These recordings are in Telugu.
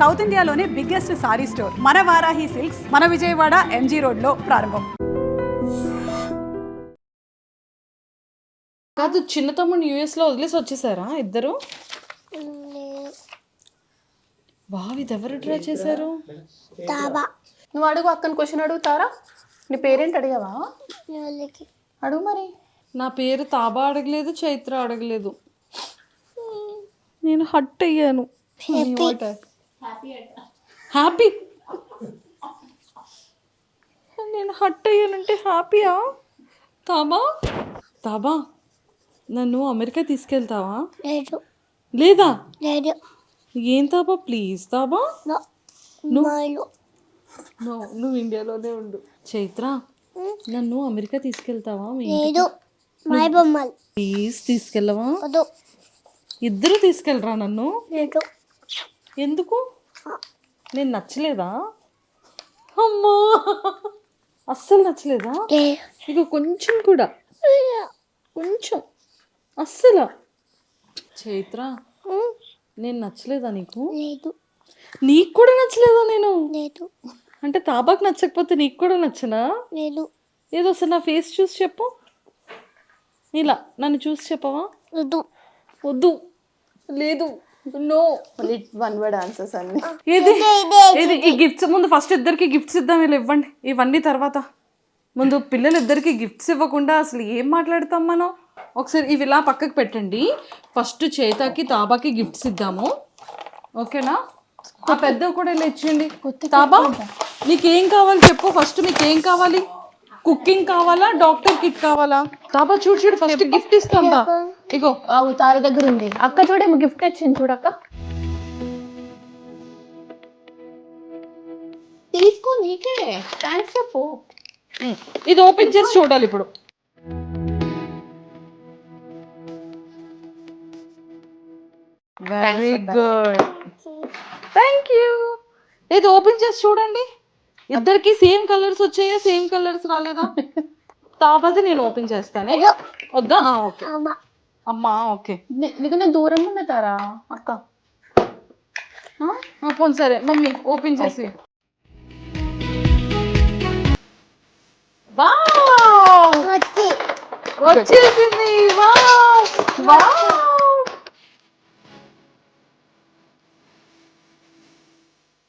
సౌత్ ఇండియాలోనే బిగ్గెస్ట్ సారీ స్టోర్ మన వారాహి సిల్క్స్ మన విజయవాడ ఎంజీ రోడ్ లో ప్రారంభం. కాదు, చిన్న తమ్ముడు యూఎస్ లో వదిలేసి వచ్చేసారా ఇద్దరు? బావి ఎవరు డ్రా చేశారు? నువ్వు అడుగు, అక్కని క్వశ్చన్ అడుగుతారా? నీ పేరేంటి అడిగావా? అడుగు మరి. నా పేరు తాబా అడగలేదు, చైత్ర అడగలేదు. నేను హట్ అయ్యాను. హ్యాపీ. నేను హట్ అయ్యానంటే హ్యాపీయా? తాబా తాబా నన్ను అమెరికా తీసుకెళ్తావా? లేదా? ఏం తాబా, ప్లీజ్ తాబా. నువ్వు ఇండియాలోనే ఉండు. చైత్ర, నన్ను అమెరికా తీసుకెళ్తావా? ప్లీజ్ తీసుకెళ్ళవా? ఇద్దరు తీసుకెళ్ళరా నన్ను? ఎందుకు? నేను నచ్చలేదా? అమ్మా, అస్సలు నచ్చలేదా? ఇక కొంచెం కూడా, కొంచెం అస్సలు. చైత్ర, నేను నచ్చలేదా నీకు? నీకు కూడా నచ్చలేదా నేను? అంటే తాబాకు నచ్చకపోతే నీకు కూడా నచ్చనా? ఏదో సార్ నా ఫేస్ చూసి చెప్పు. ఇలా నన్ను చూసి చెప్పవా? వద్దు, లేదు, నో. వన్ వర్డ్ ఆన్సర్స్ అన్ని. ఇది ఈ గిఫ్ట్స్ ముందు ఫస్ట్ ఇద్దరికి గిఫ్ట్స్ ఇద్దాం. వీళ్ళు ఇవ్వండి, ఇవన్నీ తర్వాత. ముందు పిల్లలు ఇద్దరికి గిఫ్ట్స్ ఇవ్వకుండా అసలు ఏం మాట్లాడతాం మనం? ఒకసారి ఇవి ఇలా పక్కకు పెట్టండి. ఫస్ట్ చేతకి తాబాకి గిఫ్ట్స్ ఇద్దాము, ఓకేనా? ఆ పెద్దవి కూడా ఇలా ఇచ్చేయండి. తాబా, నీకేం కావాలి చెప్పు ఫస్ట్. మీకేం కావాలి? కుకింగ్ కావాలా, డాక్టర్ కిట్ కావాలా? తాబా చూడు చూడు, ఫస్ట్ గిఫ్ట్ ఇస్తాం. ఇగో తార దగ్గర ఉంది. అక్క చూడేమో గిఫ్ట్ వచ్చింది, చూడక్క. తీసుకో, నీకే. థ్యాంక్స్ చెప్పు. ఇది ఓపెన్ చేసి చూడాలి ఇప్పుడు. Very good, thank you. ఇది ఓపెన్ చేసి చూడండి. ఇద్దరికి సేమ్ కలర్స్ వచ్చాయా, సేమ్ కలర్స్ రాలేదా? తాపది నేను ఓపెన్ చేస్తాను. వద్దా? ఓకే అమ్మా, ఓకే. నీకు నేను దూరంగా ఉన్నా తారా అక్క. పోనీ సరే మమ్మీ, ఓపెన్ చేసి. వచ్చేసింది.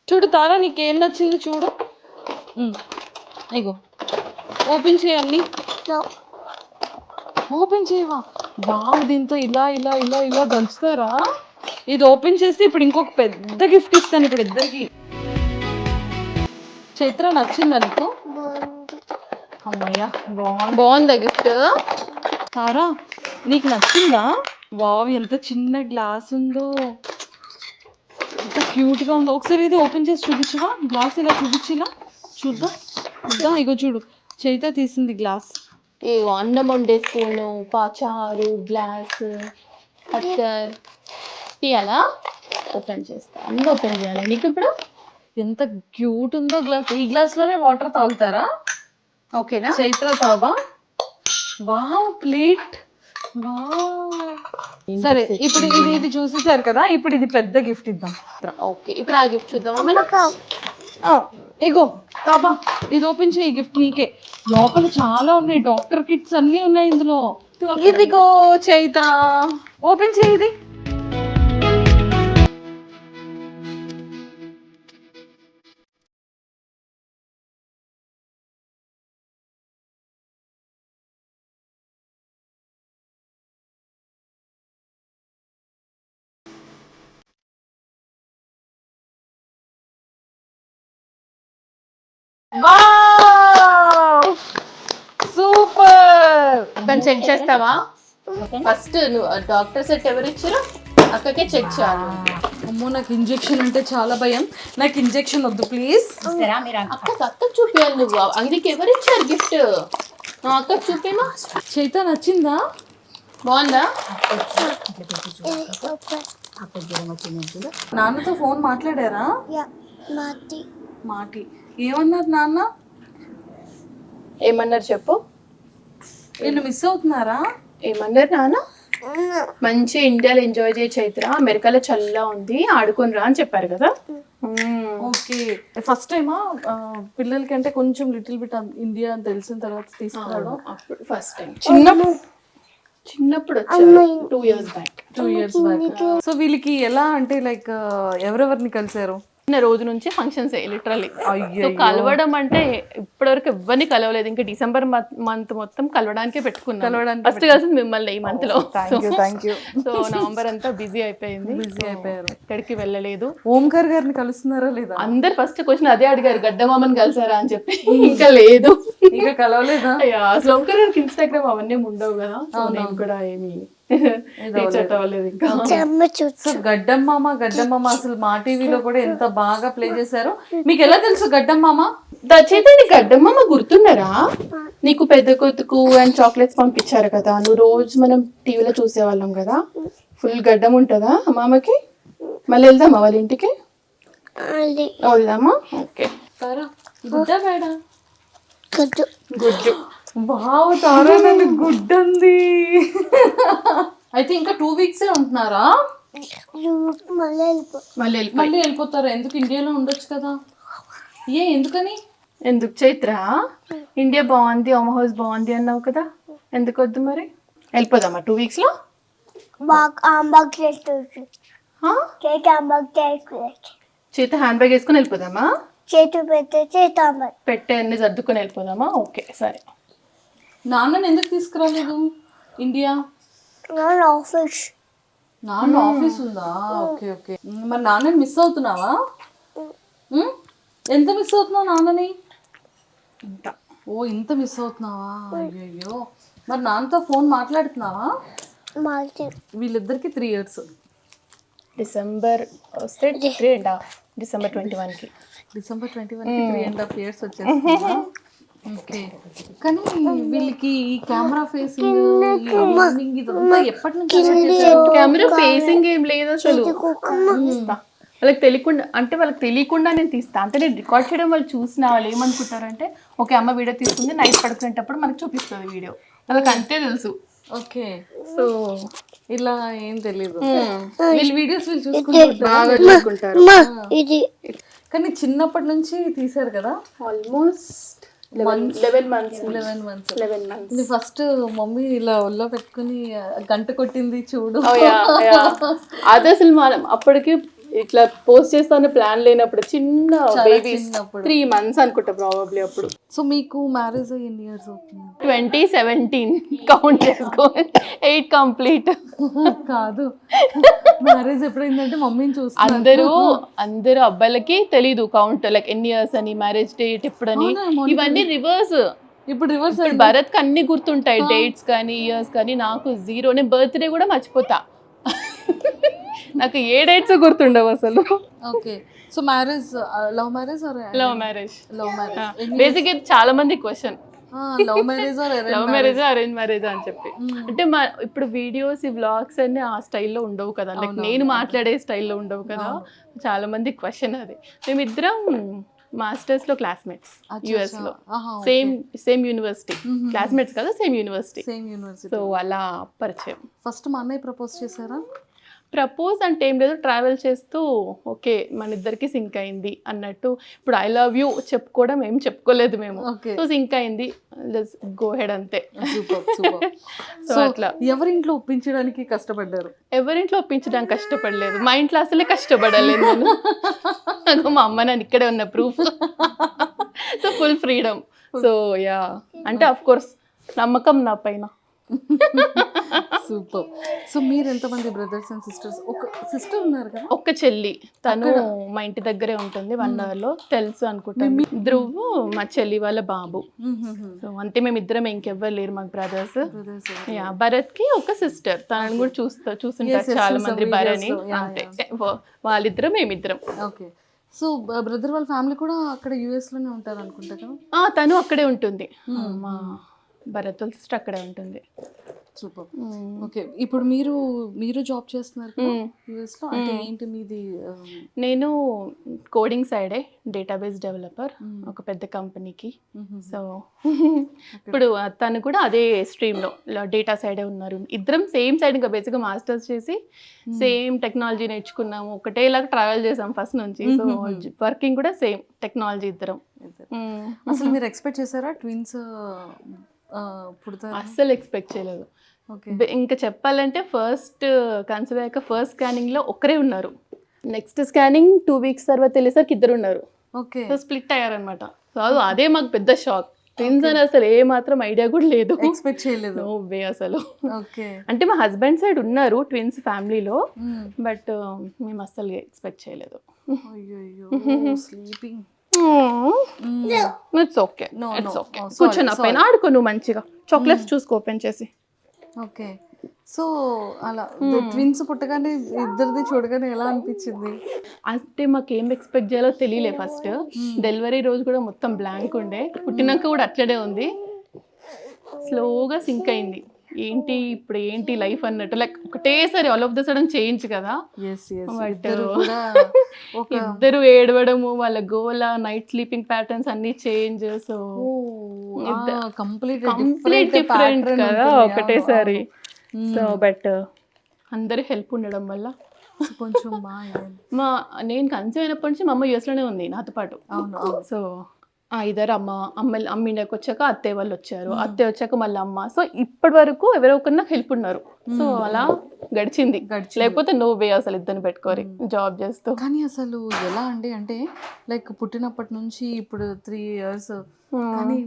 చూడు తారా, నీకేం నచ్చింది చూడు. ఇగో ఓపెన్ చేయాలి. ఓపెన్ చేయవా? బాగు, దీంతో ఇలా ఇలా ఇలా ఇలా దంచుతారా? ఇది ఓపెన్ చేస్తే ఇప్పుడు ఇంకొక పెద్ద గిఫ్ట్ ఇస్తాను ఇప్పుడు ఇద్దరికి. చైత్ర, నచ్చిందా నీకు? అమ్మయ్యా, బాగుందా గిఫ్ట్? తారా, నీకు నచ్చిందా? వావ్, ఎంత చిన్న గ్లాస్ ఉందో, ఎంత క్యూట్ గా ఉందో. ఒకసారి ఇది ఓపెన్ చేసి చూపించవా? గ్లాస్ ఇలా చూపించిలా చూద్దాం. చూద్దాం, ఇగో చూడు, చైత్ర తీసింది గ్లాస్. ఏ అన్నం వండే స్పూను, చారు, గ్లాస్, కట్టర్ తీయాలా? ఓపెన్ చేస్తా, అన్నీ ఓపెన్ చేయాలి నీకు ఇప్పుడు. ఎంత క్యూట్ ఉందో గ్లాస్. ఈ గ్లాస్ లోనే వాటర్ తాగుతారా? ఓకేనా చైత్ర తాబా? Wow, plate. సరే, ఇప్పుడు ఇది చూసేసారు కదా, ఇప్పుడు ఇది పెద్ద గిఫ్ట్ ఇద్దాం. ఓకే, ఇప్పుడు ఆ గిఫ్ట్ చూద్దాం. ఇగో తాబా, ఇది ఓపెన్ చేయి. గిఫ్ట్ నీకే. లోపల చాలా ఉన్నాయి, డాక్టర్ కిట్స్ అన్ని ఉన్నాయి ఇందులో. ఇదిగో చైత్ర, ఓపెన్ చేయి ఇది. సూపర్. దాన్ని చెక్ చేస్తావా? ఫస్ట్ నువ్వు డాక్టర్ సెట్ ఎవరు ఇచ్చారు? అక్కకే చెక్ చేయాలి. అమ్మో, నాకు ఇంజెక్షన్ అంటే చాలా భయం. నాకు ఇంజెక్షన్ వద్దు ప్లీజ్. అక్కకు చూపించాలి నువ్వు. అందుకే ఎవరు ఇచ్చారు గిఫ్ట్? అక్కకు చూపేమా. చైత, నచ్చిందా? బాగుందా? నాన్నతో ఫోన్ మాట్లాడారా? మాటి ఏమన్నారు నాన్న? ఏమన్నారు చెప్పు. వీళ్ళు మిస్ అవుతున్నారా? ఏమన్నారు నాన్న? మంచి ఇండియాలో ఎంజాయ్ చేయ చైత్ర, అమెరికాలో చల్లగా ఉంది, ఆడుకొని రా అని చెప్పారు కదా. ఓకే, ఫస్ట్ టైమా పిల్లలకి అంటే కొంచెం లిటిల్ బిట్ ఇండియా అని తెలిసిన తర్వాత తీసుకురావడం? అప్పుడు ఫస్ట్ టైం చిన్నప్పుడు వచ్చారు, 2 years back. 2 years back. So వీళ్ళకి ఎలా అంటే లైక్ ఎవరెవరిని కలిసారు? చిన్న రోజు నుంచి ఫంక్షన్స్ లిటరల్లీ. సో కలవడం అంటే ఇప్పటివరకు ఎవరిని కలవలేదు, ఇంకా డిసెంబర్ మంత్ మొత్తం కలవడానికే పెట్టుకున్నాను. ఫస్ట్ కలిసింది మిమ్మల్ని ఈ మంత్ లో. సో నవంబర్ అంతా బిజీ అయిపోయింది, ఎక్కడికి వెళ్ళలేదు. ఓంకార్ గారిని కలుస్తున్నారా లేదా? అందరు ఫస్ట్ క్వశ్చన్ అదే అడిగారు, గడ్డమామని కలిసారా అని చెప్పి. ఇంకా లేదు, ఇంకా కలవలేదా? అసలు ఓంకార్ గారికి ఇన్స్టాగ్రామ్ అవన్నీ ఉండవు కదా, నేను కూడా ఏమి సో గడ్డమ్మామ అసలు మా టీవీలో కూడా ఎంత బాగా ప్లే చేశారు. మీకు ఎలా తెలుసు గడ్డమ్మామ? దచేతండి, గడ్డమ్మ గుర్తున్నారా? నీకు పెద్ద కొతుకు అండ్ చాక్లెట్స్ పంపించారు కదా, నువ్వు రోజు మనం టీవీలో చూసేవాళ్ళం కదా. ఫుల్ గడ్డం ఉంటుందా అమ్మమ్మకి? మళ్ళీ వెళ్దామా వాళ్ళ ఇంటికి? వెళ్దామా? ఓకే. గుడ్డా మేడం? గుడ్డు. వావ్ తారా, గుడ్ ఉంది. అయితే ఇంకా 2 weeks ఉంటున్నారా? మళ్ళీ వెళ్ళిపోతారా? ఎందుకు, ఇండియాలో ఉండొచ్చు కదా. ఎందుకని? ఎందుకు చైత్ర? ఇండియా బాగుంది, హోమ్ హౌస్ బాగుంది అన్నావు కదా, ఎందుకు వద్దు మరి? వెళ్ళిపోదామా 2 weeks లో? చేత హ్యాండ్ బ్యాగ్ వేసుకుని వెళ్ళిపోదామా? పెట్టే అన్ని సర్దుకొని వెళ్ళిపోదామా? ఓకే సరే. నాన్నని ఎందుకు తీసుకురాలేదు ఇండియా? నాన్న ఆఫీస్ ఉందా? Okay okay. మరి నాన్నని మిస్ అవుతున్నావా? ఎంత మిస్ అవుతున్నావు నాన్నని? ఇంత మిస్ అవుతున్నావా? అయ్యో. మరి నాన్నతో ఫోన్ మాట్లాడుతున్నావా? వీళ్ళిద్దరికి 3 years. డిసెంబర్ వస్తే 3.5 డిసెంబర్ 21కి 3.5 years వచ్చేస్తుందా? ఓకే. కానీ వీళ్ళకి ఈ కెమెరా ఫేసింగ్ ఇదంతా ఎప్పటి నుంచి? కెమెరా ఫేసింగ్ ఏం లేదు అసలు. వాళ్ళకి తెలియకుండా, అంటే వాళ్ళకి తెలియకుండా నేను తీస్తా, అంటే నేను రికార్డ్ చేయడం వాళ్ళు చూసిన వాళ్ళు ఏమనుకుంటారంటే ఓకే అమ్మ వీడియో తీసుకుంది, నైట్ పడుకునేటప్పుడు మనకు చూపిస్తుంది వీడియో, వాళ్ళకి అంతే తెలుసు. ఓకే. సో ఇలా ఏం తెలీదు, వీళ్ళు వీడియోస్ వీళ్ళు చూసుకుంటారు. కానీ చిన్నప్పటి నుంచి తీసారు కదా, ఆల్మోస్ట్ 11 months. ఫస్ట్ మమ్మీ ఇలా ఒళ్ళో పెట్టుకుని గంట కొట్టింది చూడు. అది అసలు మనం అప్పటికి ఇట్లా పోస్ట్ చేస్తానే ప్లాన్ లేనప్పుడు, చిన్న బేబీ 3 months అనుకుంటా ప్రాబబ్లీ అప్పుడు. సో మీకు మ్యారేజ్ ఎన్ని ఇయర్స్ అవుతుంది? 2017 కౌంట్ చేసుకో, 8 కంప్లీట్. కాదు, మ్యారేజ్ ఎప్పుడైందంటే మమ్మీని చూస్తారు. అందరూ అబ్బాయిలకి తెలీదు కౌంట్, లైక్ ఎన్ని ఇయర్స్ అని, మ్యారేజ్ డేట్ ఎప్పుడని, ఇవన్నీ రివర్స్. ఇప్పుడు రివర్స్. భరత్ కి అన్ని గుర్తుంటాయి, డేట్స్ కానీ ఇయర్స్ కానీ, నాకు 0. నేను బర్త్డే కూడా మర్చిపోతా, నాకు ఏ డేట్స్ గుర్తుండవు అసలు. Okay. So marriage love marriage or? Love marriage. Basic చాలా మంది question, love marriage or arrange marriage అని చెప్పి. అంటే ఇప్పుడు వీడియోస్, ఈ వ్లాగ్స్ అన్ని ఆ స్టైల్లో ఉండవు కదా, లైక్ నేను మాట్లాడే స్టైల్లో ఉండవు కదా, చాలా మంది క్వశ్చన్ అది. మేమిద్దరం మాస్టర్స్ లో క్లాస్మేట్స్, యుఎస్ లో, సేమ్ యూనివర్సిటీ. క్లాస్మేట్స్ కదా, సేమ్ యూనివర్సిటీ. సో అలా పరిచయం. ఫస్ట్ మా అన్నయ్య ప్రపోజ్ చేశారా? ప్రపోజ్ అంటే ఏం లేదు, ట్రావెల్ చేస్తూ ఓకే మన ఇద్దరికి సింక్ అయింది అన్నట్టు. ఇప్పుడు ఐ లవ్ యూ చెప్పుకోవడం ఏం చెప్పుకోలేదు మేము, సో సింక్ అయింది, గో హెడ్ అంతే. సో అట్లా. ఎవరింట్లో ఒప్పించడానికి కష్టపడ్డారు? ఎవరింట్లో ఒప్పించడానికి కష్టపడలేదు, మా ఇంట్లో అసలే కష్టపడలేదు నేను. మా అమ్మ నాన్న ఇక్కడే ఉన్న proof. So full freedom. So yeah, అంటే అఫ్ కోర్స్ నమ్మకం నా పైన. సూపర్. సో మీరు ఎంతమంది బ్రదర్స్ అండ్ సిస్టర్స్? ఒక సిస్టర్ ఉన్నారు కదా? ఒక్క చెల్లి, తను మా ఇంటి దగ్గరే ఉంటుంది, 1 hour లో. తెలుసు అనుకుంటా, ధ్రువ్ మా చెల్లి వాళ్ళ బాబు. సో అంతే, మేము ఇద్దరం, ఇంకెవ్వరు లేరు మాకు బ్రదర్స్. యా, భరత్ కి ఒక సిస్టర్, తనని కూడా చూస్తుంటారు చాలా మంది భరణి, అంతే. వాళ్ళిద్దరం, మేమిద్దరం. ఓకే. సో బ్రదర్ వాళ్ళ ఫ్యామిలీ కూడా అక్కడ యుఎస్ లోనే ఉంటారు అనుకుంటా కదా? తను అక్కడే ఉంటుంది. భరత్ వాళ్ళ సిస్టర్ అక్కడే ఉంటుంది. సూపర్. ఓకే, ఇప్పుడు మీరు జాబ్ చేస్తున్నారు యూఎస్ లో, అంటే ఏంటి మీది? నేను కోడింగ్ సైడే డేటాబేస్ డెవలపర్ ఒక పెద్ద కంపెనీకి. సో ఇప్పుడు తను కూడా అదే స్ట్రీమ్లో డేటా సైడే ఉన్నారు. ఇద్దరం సేమ్ సైడ్, ఇంకా బేసిక్గా మాస్టర్స్ చేసి సేమ్ టెక్నాలజీ నేర్చుకున్నాము, ఒకటేలాగా ట్రావెల్ చేసాం ఫస్ట్ నుంచి. సో వర్కింగ్ కూడా సేమ్ టెక్నాలజీ ఇద్దరం. అసలు మీరు ఎక్స్పెక్ట్ చేశారా ట్విన్స్ పుడతారు? అస్సలు ఎక్స్పెక్ట్ చేయలేదు. ఇంకా చెప్పాలంటే ఫస్ట్ కన్సీవ్ అయ్యాక ఫస్ట్ స్కానింగ్లో ఒక్కరే ఉన్నారు, నెక్స్ట్ స్కానింగ్ 2 weeks తర్వాత వెళ్ళేసరికి ఇద్దరు ఉన్నారు. ఓకే, సో స్ప్లిట్ అయ్యారనమాట. సో అదే మాకు పెద్ద షాక్. ట్విన్స్ అని అసలు ఏ మాత్రం ఐడియా కూడా లేదు, ఎక్స్పెక్ట్ చేయలేదు. నో వే అసలు. ఓకే, అంటే మా హస్బెండ్ సైడ్ ఉన్నారు ట్విన్స్ ఫ్యామిలీలో, బట్ మేము అస్సలు ఎక్స్పెక్ట్ చేయలేదు. Sleeping. It's okay, it's okay. కూర్చొని పైన ఆడుకో నువ్వు మంచిగా, చాక్లెట్స్ చూసుకో ఓపెన్ చేసి. ఓకే, సో అలా ట్విన్స్ పుట్టగానే ఇద్దరిది చూడగానే ఎలా అనిపించింది? అంటే మాకు ఏం ఎక్స్పెక్ట్ చేయాలో తెలియలే. ఫస్ట్ డెలివరీ రోజు కూడా మొత్తం బ్లాంక్ ఉండే, పుట్టినాక కూడా అట్లనే ఉంది. స్లోగా సింక్ అయింది, ఏంటి ఇప్పుడు ఏంటి లైఫ్ అన్నట్టు, లైక్ ఒకటేసారి all of the sudden change కదా. ఇద్దరు ఏడవడము, వాళ్ళ గోల, నైట్ స్లీపింగ్ ప్యాటర్న్స్ అన్ని చేంజ్. సో కంప్లీట్ డిఫరెంట్ కదా ఒకటేసారి. సో బట్ అందరి హెల్ప్ ఉండడం వల్ల కొంచెం నేను కన్సీవ్ అయినప్పటి నుంచి మా అమ్మ యూఎస్లోనే ఉంది నాతో పాటు. సో ఇద్దరు అమ్మ ఇండియాకి వచ్చాక అత్తయ్య వాళ్ళు వచ్చారు, అత్తయ్య వచ్చాక మళ్ళీ అమ్మ. సో ఇప్పటి వరకు ఎవరో ఒకరు నాకు హెల్ప్ ఉన్నారు. సో అలా గడిచింది, లేకపోతే నో వే అసలు ఇద్దరిని పెట్టుకోరు జాబ్ చేస్తూ. కానీ అసలు ఎలా అండి, అంటే లైక్ పుట్టినప్పటి నుంచి ఇప్పుడు 3 years, కానీ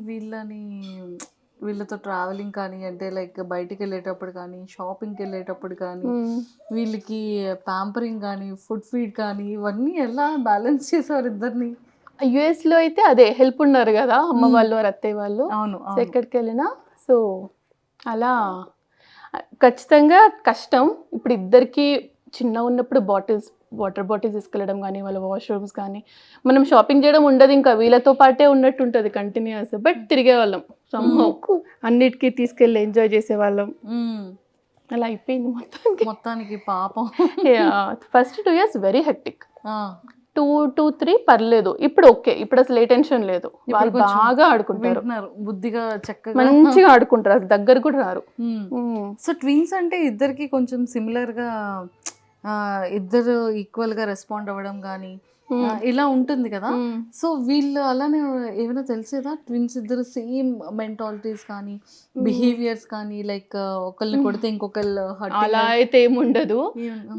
వీళ్ళతో ట్రావెలింగ్ కానీ, అంటే లైక్ బయటికి వెళ్ళేటప్పుడు కానీ, షాపింగ్కి వెళ్ళేటప్పుడు కానీ, వీళ్ళకి ప్యాంపరింగ్ కానీ, ఫుడ్ ఫీడ్ కానీ, ఇవన్నీ ఎలా బ్యాలెన్స్ చేసేవారు ఇద్దరిని? యుఎస్లో అయితే అదే హెల్ప్ ఉన్నారు కదా అమ్మ వాళ్ళు అత్తయ్య వాళ్ళు. అవును, ఎక్కడికి వెళ్ళినా. సో అలా ఖచ్చితంగా కష్టం. ఇప్పుడు ఇద్దరికి చిన్న ఉన్నప్పుడు వాటర్ బాటిల్స్ తీసుకెళ్ళడం కానీ, వాళ్ళ వాష్రూమ్స్ కానీ, మనం షాపింగ్ చేయడం ఉండదు, ఇంకా వీళ్ళతో పాటే ఉన్నట్టు ఉంటుంది కంటిన్యూస్. బట్ తిరిగే వాళ్ళం అన్నిటికీ తీసుకెళ్ళి ఎంజాయ్ చేసేవాళ్ళం. అలా అయిపోయింది మొత్తానికి పాపం. ఫస్ట్ 2 years వెరీ హెక్టిక్, 2-3 పర్లేదు. ఇప్పుడు ఓకే, ఇప్పుడు అసలు ఏ టెన్షన్ లేదు, వాళ్ళు బాగా ఆడుకుంటారు, బుద్ధిగా చక్కగా మంచిగా ఆడుకుంటారు, అసలు దగ్గర కూడా రారు. సో ట్విన్స్ అంటే ఇద్దరికి కొంచెం సిమిలర్ గా, ఇద్దరు ఈక్వల్ గా రెస్పాండ్ అవ్వడం కానీ ఇలా ఉంటుంది కదా. సో వీళ్ళు అలానే ఏమైనా తెలిసేదా ట్విన్స్ ఇద్దరు సేమ్ మెంటాలిటీస్ కానీ, బిహేవియర్స్ కానీ, లైక్ ఒకళ్ళని కొడితే ఇంకొకళ్ళు అలా అయితే ఏముండదు.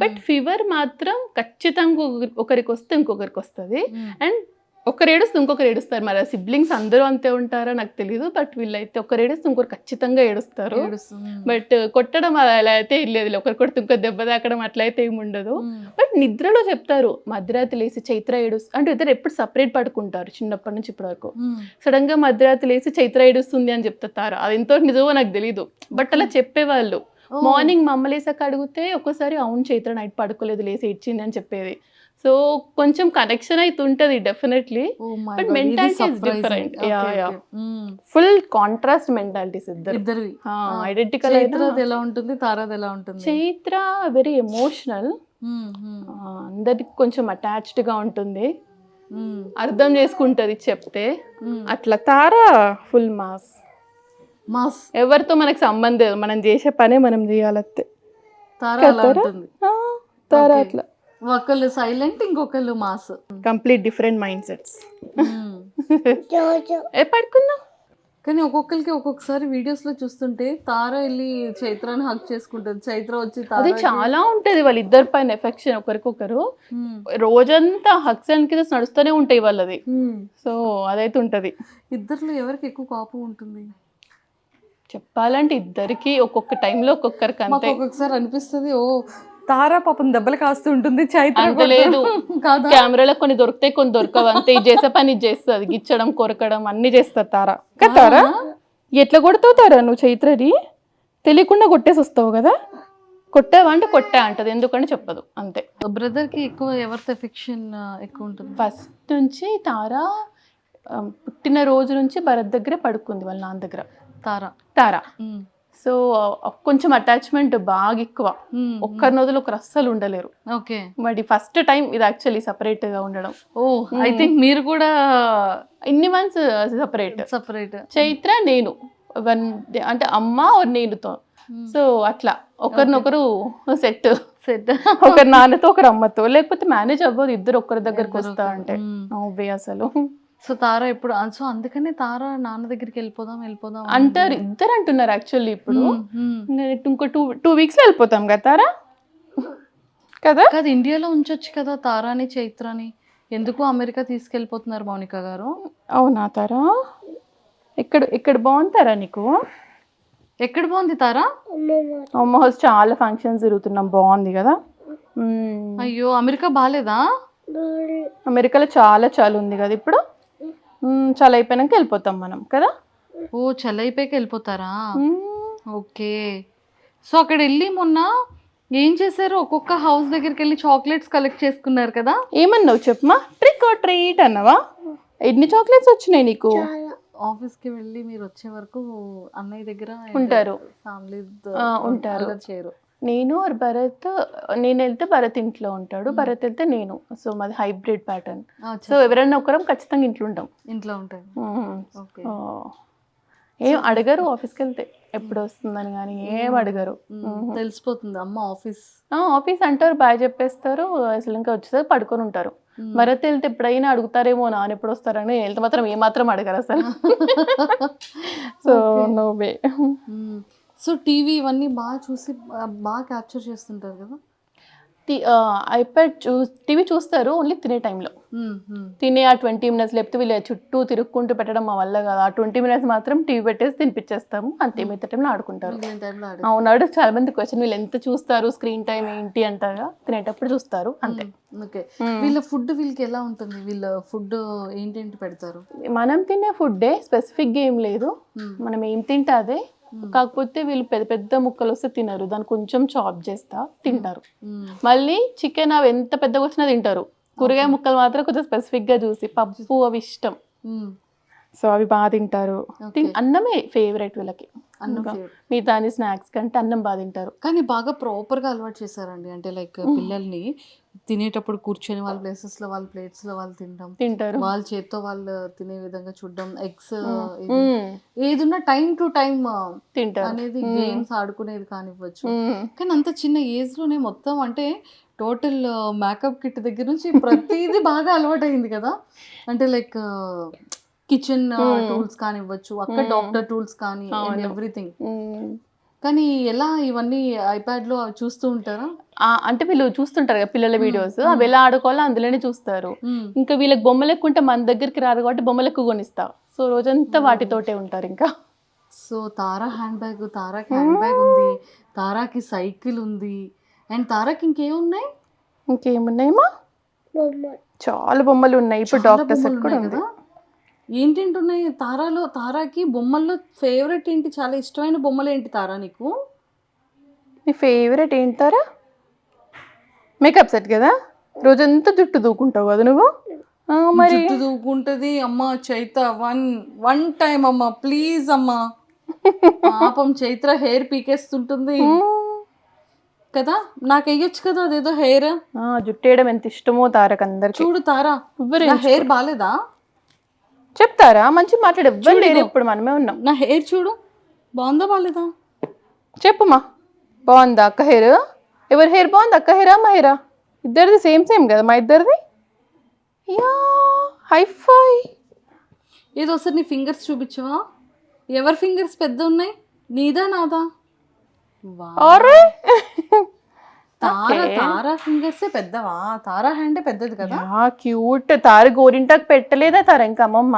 బట్ ఫీవర్ మాత్రం ఖచ్చితంగా ఒకరికి వస్తే ఇంకొకరికి వస్తుంది, అండ్ ఒకరు ఏడుస్తే ఇంకొకరు ఏడుస్తారు. మరి సిబ్లింగ్స్ అందరూ అంతే ఉంటారా నాకు తెలియదు, బట్ వీళ్ళైతే ఒకరు ఏడుస్తే ఇంకొకరు ఖచ్చితంగా ఏడుస్తారు. బట్ కొట్టడం అలా అయితే లేదు, ఒకరు కొడితే ఇంకొక దెబ్బ తాకడం అట్లా అయితే ఏమి ఉండదు. బట్ నిద్రలో చెప్తారు మధ్యరాత్రి లేసి చైత్ర ఏడుస్తుంది అంటే, ఇద్దరు ఎప్పుడు సపరేట్ పడుకుంటారు చిన్నప్పటి నుంచి ఇప్పటి వరకు. సడన్ గా మధ్యరాత్రి లేసి చైత్ర ఏడుస్తుంది అని చెప్తారు, అది ఎంతో నిజమో నాకు తెలీదు, బట్ అలా చెప్పేవాళ్ళు. మార్నింగ్ మా అమ్మ లేసాక అడిగితే ఒక్కోసారి అవును చైత్ర నైట్ పడుకోలేదు లేసి ఇచ్చింది అని చెప్పేది. సో కొంచెం కనెక్షన్ అయితే ఉంటుంది definitely, but mentality is different. Full contrast mentalities ఇద్దరు. ఐడెంటికల్ ఎలా ఉంటుంది, తారాది ఎలా ఉంటుంది? చైత్ర వెరీ ఎమోషనల్, అందరికి కొంచెం అటాచ్డ్ గా ఉంటుంది, అర్థం చేసుకుంటది చెప్తే. అట్లా తారా ఫుల్ మాస్. ఎవరితో మనకు సంబంధం, మనం చేసే పనే మనం చేయాలంతే. తారా అట్లా ఒకళ్ళు సైలెంట్, ఇంకొకళ్ళు mass, complete different mind sets. ఏ పడుకున్నా కానీ ఒక్కొక్కరికి ఒక్కొక్కసారి వీడియోస్ లో చూస్తుంటే తార వెళ్ళి చైత్రాన్ని హక్ చేసుకుంటుంది, చైత్ర వచ్చి అది చాలా ఉంటది వాళ్ళిద్దరి పైన ఎఫెక్షన్ ఒకరికొకరు. రోజంతా హక్స్ అండ్ కిసెస్ నడుస్తూనే ఉంటాయి వాళ్ళది. సో అదైతే ఉంటది. ఇద్దరిలో ఎవరికి ఎక్కువ కోపం ఉంటుంది? చెప్పాలంటే ఇద్దరికి ఒక్కొక్క టైంలో ఒక్కొక్కరికి అంతే. ఒక్కొక్కసారి అనిపిస్తుంది ఓ తారా పాపం దెబ్బలు కాస్తూ ఉంటుంది, చైత్ర అంత లేదు. కెమెరాలో కొన్ని దొరుకుతాయి కొన్ని దొరకవు అంతే. ఇది చేసే పని ఇది చేస్తుంది, గిచ్చడం కొరకడం అన్ని చేస్తారు తారా. తారా ఎట్లా కొడతావు తారా నువ్వు చైత్రని? తెలియకుండా కొట్టేసి వస్తావు కదా, కొట్టావా అంటే కొట్టా అంటది, ఎందుకంటే చెప్పదు అంతే. బ్రదర్ కి ఎక్కువ ఎవరితో ఎఫెక్షన్ ఎక్కువ ఉంటుంది? ఫస్ట్ నుంచి తారా పుట్టిన రోజు నుంచి భరత్ దగ్గరే పడుకుంది వాళ్ళ నాన్న దగ్గర. తారా. సో కొంచెం అటాచ్మెంట్ బాగా ఎక్కువ, ఒక్కరిని వదిలి ఒకరు అస్సలు ఉండలేరు. ఓకే. మరి ఫస్ట్ టైం ఇది యాక్చువల్లీ సపరేట్ గా ఉండడం. ఓ ఐ థింక్ మీరు కూడా ఇన్ని మంత్స్ సపరేట్. చైత్ర నేను అంటే అమ్మ నేనుతో, సో అట్లా ఒకరినొకరు సెట్ ఒకరి నాన్నతో ఒకరు అమ్మతో, లేకపోతే మేనేజ్ అవ్వదు ఇద్దరు ఒకరి దగ్గరకు వస్తా అంటే అసలు. సో తారా ఇప్పుడు సో అందుకనే తారా నాన్న దగ్గరికి వెళ్ళిపోదాం అంటారు, ఇద్దరు అంటున్నారు యాక్చువల్లీ. ఇప్పుడు ఇంకో 2 weeks లో వెళ్ళిపోతాం కదా తారా, కదా ఇండియాలో ఉంచొచ్చు కదా తారాని చైత్రాని, ఎందుకు అమెరికా తీసుకెళ్ళిపోతున్నారు మౌనిక గారు? అవునా తారా, ఇక్కడ బాగుంటారా నీకు? ఎక్కడ బాగుంది తారా? అమ్మ హౌస్ చాలా ఫంక్షన్స్ జరుగుతున్నాం, బాగుంది కదా. అయ్యో అమెరికా బాగాలేదా? అమెరికాలో చాలా ఉంది కదా ఇప్పుడు, చాలా అయిపోయినాక వెళ్ళిపోతాం మనం కదా. ఓ చలి అయిపోయాక వెళ్ళిపోతారా? ఓకే. సో అక్కడ వెళ్ళి మొన్న ఏం చేశారు? ఒక్కొక్క హౌస్ దగ్గరికి వెళ్ళి చాక్లెట్స్ కలెక్ట్ చేసుకున్నారు కదా. ఏమన్నావు చెప్పమా? ట్రిక్ ఆర్ ట్రీట్ అన్నావా? ఎన్ని చాక్లెట్స్ వచ్చినాయి నీకు? ఆఫీస్కి వెళ్ళి మీరు వచ్చే వరకు అన్నయ్య దగ్గర ఉంటారు, ఫ్యామిలీ ఉంటారు. చేయరు. నేను భరత్, నేను వెళ్తే భరత్ ఇంట్లో ఉంటాడు, భరత్ వెళ్తే నేను. సో మాది హైబ్రిడ్ ప్యాటర్న్. సో ఎవరైనా ఒకరం ఖచ్చితంగా ఇంట్లో ఉంటాం. ఏం అడగరు ఆఫీస్కి వెళ్తే ఎప్పుడు వస్తుందని, కానీ ఏం అడగరు. తెలిసిపోతుంది అమ్మ ఆఫీస్ అంటారు, బాయ్ చెప్పేస్తారు, అసలు ఇంకా వచ్చేసరికి పడుకొని ఉంటారు. భరత్ వెళ్తే ఎప్పుడైనా అడుగుతారేమో నాన్న ఎప్పుడు వస్తారని, వెళ్తే మాత్రం ఏమాత్రం అడగరు అసలు. So no way. So TV ఇవన్నీ బాగా చూసి బాగా క్యాప్చర్ చేస్తుంటారు కదా. ఐప్యాడ్ టీవీ చూస్తారు ఓన్లీ తినే టైంలో. తినే ఆ 20 minutes, లేకపోతే వీళ్ళు చుట్టూ తిరుక్కుంటూ పెట్టడం మా వల్ల కాదు. ఆ 20 minutes మాత్రం టీవీ పెట్టేసి తినిపించేస్తాము అంతే, మిగతా టైంలో ఆడుకుంటారు. అవునాడు చాలా మంది క్వశ్చన్, వీళ్ళు ఎంత చూస్తారు స్క్రీన్ టైం ఏంటి అంటారా, తినేటప్పుడు చూస్తారు అంతే. ఓకే. వీళ్ళ ఫుడ్ వీళ్ళకి ఎలా ఉంటుంది? వీళ్ళ ఫుడ్ ఏంటేంటి పెడతారు? మనం తినే ఫుడ్డే, స్పెసిఫిక్గా ఏం లేదు, మనం ఏం తింటే అదే. కాకపోతే వీళ్ళు పెద్ద ముక్కలు వస్తే తినరు, దాన్ని కొంచెం చాప్ చేస్తా తింటారు. మళ్ళీ చికెన్ అవి ఎంత పెద్దగా వచ్చినా తింటారు. కూరగాయ ముక్కలు మాత్రం కొంచెం స్పెసిఫిక్ గా చూసి, పప్పు అవి ఇష్టం, సో అవి బాగా తింటారు. అన్నమే ఫేవరెట్ వీళ్ళకి, మిగతా స్నాక్స్ కంటే అన్నం బాగా తింటారు. కానీ బాగా ప్రాపర్గా అలవాటు చేశారండి, అంటే లైక్ పిల్లల్ని తినేటప్పుడు కూర్చొని వాళ్ళ ప్లేసెస్ లో వాళ్ళ ప్లేట్స్ లో వాళ్ళు తింటారు, వాళ్ళ చేత్తో వాళ్ళు తినే విధంగా చూడడం, ఎగ్స్ ఏదున్నా టైం టు టైం తింటారు అనేది, గేమ్స్ ఆడుకునేది కానివ్వచ్చు. కానీ అంత చిన్న ఏజ్ లోనే మొత్తం అంటే టోటల్ మేకప్ కిట్ దగ్గర నుంచి ప్రతిదీ బాగా అలవాటు అయింది కదా. అంటే లైక్ కిచెన్ టూల్స్ కానివ్వచ్చు, అక్కడ డాక్టర్ టూల్స్ కానీ ఎవ్రీథింగ్. కానీ ఎలా ఇవన్నీ ఐప్యాడ్ లో చూస్తూ ఉంటారా? అంటే వీళ్ళు చూస్తుంటారు కదా పిల్లల వీడియోస్, అవి ఎలా ఆడుకోవాలో అందులోనే చూస్తారు. ఇంకా వీళ్ళకి బొమ్మలు ఎక్కువ ఉంటే మన దగ్గరికి రారు కాబట్టి బొమ్మలు ఎక్కువ కొనిస్తా, సో రోజంతా వాటితోటే ఉంటారు ఇంకా. సో తారా హ్యాండ్ బ్యాగ్, తారాకి హ్యాండ్ బ్యాగ్ ఉంది, తారాకి సైకిల్ ఉంది, అండ్ తారాకి ఇంకేమున్నాయి? ఇంకేమున్నాయమ్మా? చాలా బొమ్మలు ఉన్నాయి. ఇప్పుడు డాక్టర్ సెట్ కూడా ఉంది. ఏంటేంటి ఉన్నాయి తారాలో? తారాకి బొమ్మల్లో ఫేవరెట్ ఏంటి? చాలా ఇష్టమైన బొమ్మలు ఏంటి తారా నీకు? నీ ఫేవరెట్ ఏంటి తారా? మేకప్ సెట్ కదా, రోజంతా జుట్టు దూకుంటావు కదా నువ్వు. మరి జుట్టు దూకుంటది అమ్మ చైత్ర. వన్ టైం అమ్మ ప్లీజ్ అమ్మా, పాపం చైత్ర హెయిర్ పీకేస్తుంటుంది కదా, నాకు వేయొచ్చు కదా అదేదో హెయిర్. జుట్టు వేయడం ఎంత ఇష్టమో తారకు అందరికి. చూడు తారా, హెయిర్ బాగాలేదా చెప్తారా? మంచి మాట్లాడు, ఎవ్వరు లేరు, ఇప్పుడు మనమే ఉన్నాం. నా హెయిర్ చూడు, బాగుందా బాగాలేదా చెప్పుమా. బాగుందా అక్క హెయిర్? ఎవరి హెయిర్ బాగుంది, అక్క హెయిరా మా హెయిరా? ఇద్దరిది సేమ్ కదా మా ఇద్దరిది. Yeah hi-fi. ఏదో ఒకసారి నీ ఫింగర్స్ చూపించవా? ఎవరి ఫింగర్స్ పెద్ద ఉన్నాయి, నీదా నాదా? తారా ఫింగర్స్ పెద్దవా? తారా హ్యాండ్ పెద్దది కదా. క్యూట్. తార గోరింటాకు పెట్టలేదా తార ఇంకా అమ్మమ్మ?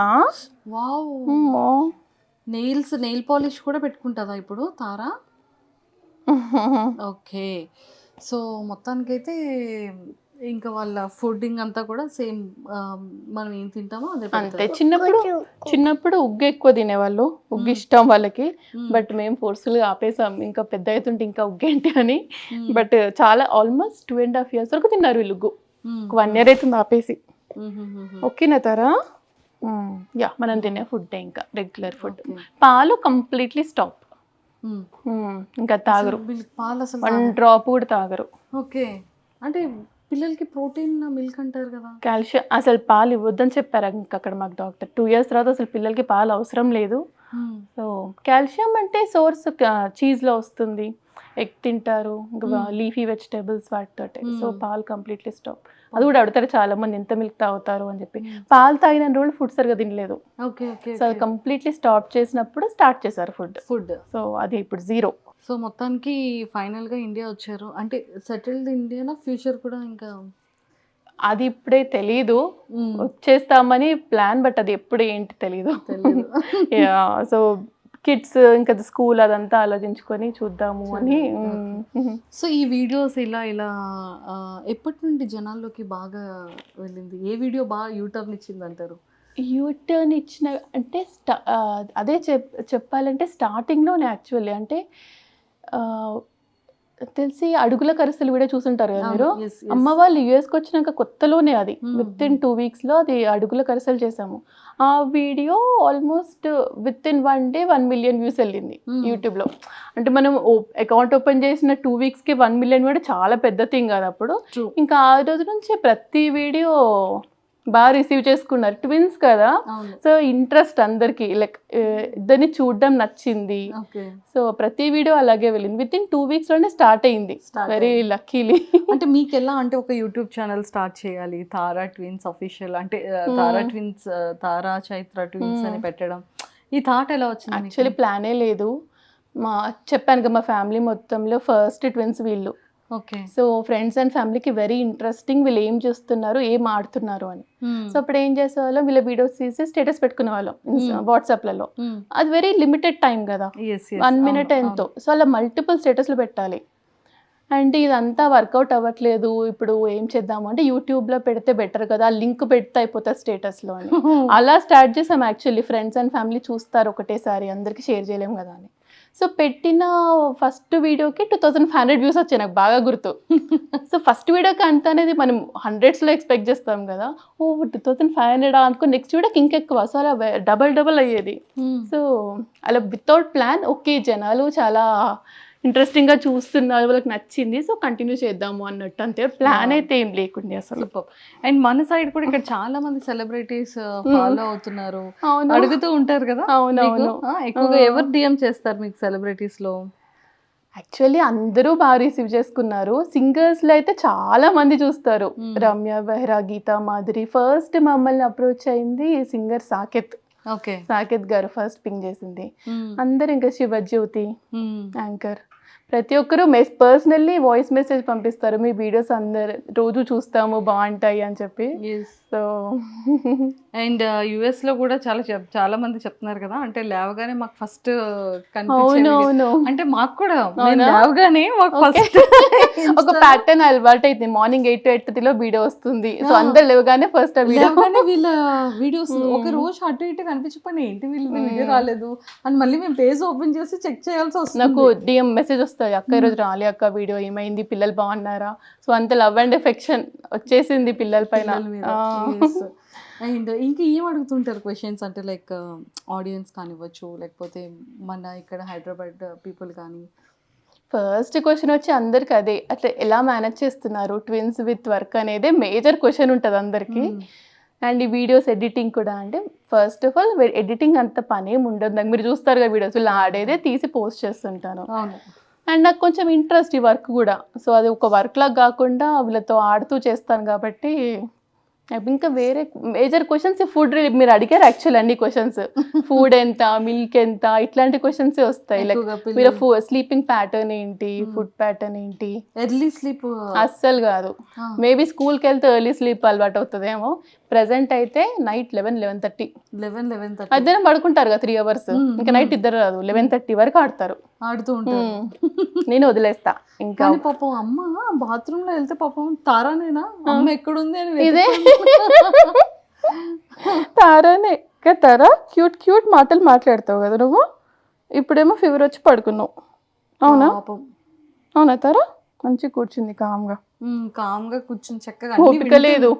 వావ్. నెయిల్ పాలిష్ కూడా పెట్టుకుంటుందా ఇప్పుడు తారా? ఓకే. సో మొత్తానికైతే ఇంకా వాళ్ళ ఫుడ్డింగ్ అంతా కూడా సేమ్, మనం ఏం తింటామో అదే అంతే. చిన్నప్పుడు ఉగ్గు ఎక్కువ తినేవాళ్ళు, ఉగ్గు ఇష్టం వాళ్ళకి. బట్ మేము ఫోర్స్ఫుల్గా ఆపేసాం, ఇంకా పెద్ద అవుతుంటే ఇంకా ఉగ్గు ఏంటి అని. బట్ చాలా ఆల్మోస్ట్ 2.5 years వరకు తిన్నారు వీళ్ళు ఉగ్గు. 1 year అవుతుంది ఆపేసి. ఓకేనా తారా? యా మనం తినే ఫుడ్ ఇంకా రెగ్యులర్ ఫుడ్. పాలు కంప్లీట్లీ స్టాప్, ఇంకా తాగరు, పాలు అసలు 1 డ్రాప్ కూడా తాగరు. ఓకే, అంటే పిల్లలకి ప్రోటీన్ మిల్క్ అంటారు కదా. కాల్షియం అసలు పాలు ఇవ్వద్దని చెప్పారు ఇంకా అక్కడ మాకు డాక్టర్. 2 years తర్వాత అసలు పిల్లలకి పాలు అవసరం లేదు. సో కాల్షియం అంటే సోర్స్ చీజ్లో వస్తుంది, ఎగ్ తింటారు, ఇంకా లీఫీ వెజిటేబుల్స్ వాటితోటి. సో పాలు కంప్లీట్లీ స్టాప్. అది కూడా అడుగుతారు చాలా మంది ఎంత మిల్క్ తాగుతారు అని చెప్పి. పాలు తాగిన రోజులు ఫుడ్ సరిగా తినలేదు. సో అది కంప్లీట్లీ స్టాప్ చేసినప్పుడు స్టార్ట్ చేశారు ఫుడ్. సో అది ఇప్పుడు 0. సో మొత్తానికి ఫైనల్గా ఇండియా వచ్చారు అంటే సెటిల్డ్ ఇండియానా ఫ్యూచర్ కూడా ఇంకా అది ఇప్పుడే తెలీదు, వచ్చేస్తామని ప్లాన్, బట్ అది ఎప్పుడు ఏంటి తెలీదు. సో కిడ్స్ ఇంకా స్కూల్ అదంతా ఆలోచించుకొని చూద్దాము అని. సో ఈ వీడియోస్ ఇలా ఎప్పటి నుండి జనాల్లోకి బాగా వెళ్ళింది? ఏ వీడియో బాగా యూటర్న్ ఇచ్చింది అంటారు? యూటర్న్ ఇచ్చిన అంటే అదే చెప్పాలంటే స్టార్టింగ్లోనే యాక్చువల్లీ అంటే తెలిసి అడుగుల కరిసెలు వీడియో చూసుంటారు కదా మీరు. అమ్మ వాళ్ళు యుఎస్కి వచ్చినాక కొత్తలోనే అది విత్ ఇన్ 2 weeksలో అది అడుగుల కరిసెలు చేసాము. ఆ video almost with in 1 day 1 million views వెళ్ళింది యూట్యూబ్లో. అంటే మనం అకౌంట్ ఓపెన్ చేసిన 2 weeksకి 1 million కూడా చాలా పెద్ద థింగ్ కాదు అప్పుడు. ఇంకా ఆ రోజు నుంచి ప్రతి వీడియో బాగా రిసీవ్ చేసుకున్నారు, ట్విన్స్ కదా. సో ఇంట్రెస్ట్ అందరికి, లైక్ ఇద్దరిని చూడడం నచ్చింది. సో ప్రతి వీడియో అలాగే వెళ్ళింది. విత్ ఇన్ 2 weeksలోనే స్టార్ట్ అయింది, వెరీ లక్కీలీ. అంటే మీకు ఎలా అంటే ఒక యూట్యూబ్ ఛానల్ స్టార్ట్ చేయాలి, తారా ట్విన్స్ అఫీషియల్ అంటే తారా ట్విన్స్, తారా చైత్ర ట్విన్స్ అని పెట్టడం, ఈ థాట్ ఎలా వచ్చింది? యాక్చువల్లీ ప్లానే లేదు. చెప్పాను కదా మా ఫ్యామిలీ మొత్తంలో ఫస్ట్ ట్విన్స్ వీళ్ళు. ఓకే. సో ఫ్రెండ్స్ అండ్ ఫ్యామిలీకి వెరీ ఇంట్రెస్టింగ్, వీళ్ళు ఏం చేస్తున్నారు, ఏం ఆడుతున్నారు అని. సో అప్పుడు ఏం చేసేవాళ్ళం, వీళ్ళ వీడియోస్ తీసి స్టేటస్ పెట్టుకునే వాళ్ళం వాట్సాప్లలో. అది వెరీ లిమిటెడ్ టైం కదా, 1 minute ఎంతో. సో అలా మల్టిపుల్ స్టేటస్లు పెట్టాలి. అండ్ ఇదంతా వర్కౌట్ అవ్వట్లేదు, ఇప్పుడు ఏం చేద్దాము అంటే యూట్యూబ్లో పెడితే బెటర్ కదా, లింక్ పెడితే అయిపోతుంది స్టేటస్లో అని. అలా స్టార్ట్ చేసాం యాక్చువల్లీ. ఫ్రెండ్స్ అండ్ ఫ్యామిలీ చూస్తారు ఒకటేసారి, అందరికీ షేర్ చేయలేము కదా అని. సో పెట్టిన ఫస్ట్ వీడియోకి 2500 views వచ్చాయి, నాకు బాగా గుర్తు. సో ఫస్ట్ వీడియోకి అంత అనేది మనం 100sలో ఎక్స్పెక్ట్ చేస్తాం కదా. 2500 అనుకో, నెక్స్ట్ వీడియోకి ఇంకెక్కువ. సో అలా డబల్ అయ్యేది. సో అలా వితౌట్ ప్లాన్, ఓకే జనాలు చాలా ఇంట్రెస్టింగ్గా చూస్తున్నారు, వాళ్ళకి నచ్చింది, సో కంటిన్యూ చేద్దాము అన్నట్టు, అంతే. ప్లాన్ అయితే ఏం లేకుండే అసలు. అండ్ మన సైడ్ కూడా ఇక్కడ చాలా మంది సెలబ్రిటీస్ ఫాలో అవుతున్నారు, అడుగుతూ ఉంటారు కదా. అవునవును. ఎక్కువగా ఎవరు డిఎం చేస్తారు మీకు సెలబ్రిటీస్ లో? యాక్చువల్లీ అందరూ బాగా రిసీవ్ చేసుకున్నారు. సింగర్స్లో అయితే చాలా మంది చూస్తారు, రమ్య బెహ్రా, గీతా మాధురి. ఫస్ట్ మమ్మల్ని అప్రోచ్ అయింది సింగర్ సాకేత్. ఓకే, సాకేత్ గారు ఫస్ట్ పింగ్ చేసింది. అందరు ఇంకా శివజ్యోతి యాంకర్, ప్రతి ఒక్కరు పర్సనల్లీ వాయిస్ మెసేజ్ పంపిస్తారు, మీ వీడియోస్ అందరు రోజు చూస్తాము బాగుంటాయి అని చెప్పి. సో అండ్ యుఎస్ లో కూడా చాలా మంది చెప్తున్నారు కదా, అంటే లేవగానే మాకు ఫస్ట్ అవునవును, అంటే మాకు కూడా లేవగానే మాకు ఫస్ట్ ఒక ప్యాటర్న్ అలవాటు అయితే మార్నింగ్ 8 to 8:30 వీడియో వస్తుంది. సో అందరు లేవగానే ఫస్ట్ వీళ్ళ వీడియోస్ ఒక రోజు అటు ఇటు కనిపించకపోయినా ఏంటి వీళ్ళు వీడియో రాలేదు అని మళ్ళీ మేము పేజ్ ఓపెన్ చేసి చెక్ చేయాల్సి వస్తుంది. నాకు డిఎం మెసేజ్ వస్తుంది, అక్క ఈరోజు రాలే అక్క వీడియో, ఏమైంది, పిల్లలు బాగున్నారా. సో అంత లవ్ అండ్ ఎఫెక్షన్ వచ్చేసింది పిల్లల పైన. అండ్ ఇంకా ఏం అడుగుతుంటారు క్వశ్చన్స్ అంటే లైక్ ఆడియన్స్ కానివ్వచ్చు, లేకపోతే మన ఇక్కడ హైదరాబాద్ పీపుల్ కానీ? ఫస్ట్ క్వశ్చన్ వచ్చి అందరికి అదే, అట్లా ఎలా మేనేజ్ చేస్తున్నారు ట్విన్స్ విత్ వర్క్ అనేది మేజర్ క్వశ్చన్ ఉంటుంది అందరికీ. అండ్ ఈ వీడియోస్ ఎడిటింగ్ కూడా, అంటే ఫస్ట్ ఆఫ్ ఆల్ ఎడిటింగ్ అంత పని ఏమి ఉండదు నాకు. మీరు చూస్తారు కదా వీడియోస్, వీళ్ళు ఆడేదే తీసి పోస్ట్ చేస్తుంటాను. అండ్ నాకు కొంచెం ఇంట్రెస్ట్ ఈ వర్క్ కూడా. సో అది ఒక వర్క్ లాగా కాకుండా వీళ్ళతో ఆడుతూ చేస్తాను కాబట్టి ఇంకా వేరే మేజర్ క్వశ్చన్స్ ఫుడ్ మీరు అడిగారు యాక్చువల్ అన్ని క్వశ్చన్స్. ఫుడ్ ఎంత, మిల్క్ ఎంత, ఇట్లాంటి క్వశ్చన్స్ వస్తాయి. లైక్ మీరు స్లీపింగ్ ప్యాటర్న్ ఏంటి, ఫుడ్ ప్యాటర్న్ ఏంటి. ఎర్లీ స్లీప్ అస్సలు కాదు, మేబీ స్కూల్కి వెళ్తే ఎర్లీ స్లీప్ అలవాటు అవుతుందేమో. ప్రెసెంట్ అయితే నైట్ 11:30 మధ్యాహ్నం పడుకుంటారు కదా 3 hours, ఇంకా నైట్ ఇద్దరు రాదు 11:30 వరకు ఆడుతూ ఉంటారు. నేను వదిలేస్తా. ఇంకా పాపం అమ్మ బాత్రూమ్ లో వెళ్తే పాపం తారానేనా అమ్మ ఎక్కడుంది అని ఇదే తారానే తారా క్యూట్ మాటలు మాట్లాడతావు కదా నువ్వు. ఇప్పుడేమో ఫీవర్ వచ్చి పడుకున్నావు. అవునా అవునా తారా? మంచిగా కూర్చుంది కామ్గా కూర్చుని చక్కగా. ఓపిక లేదు.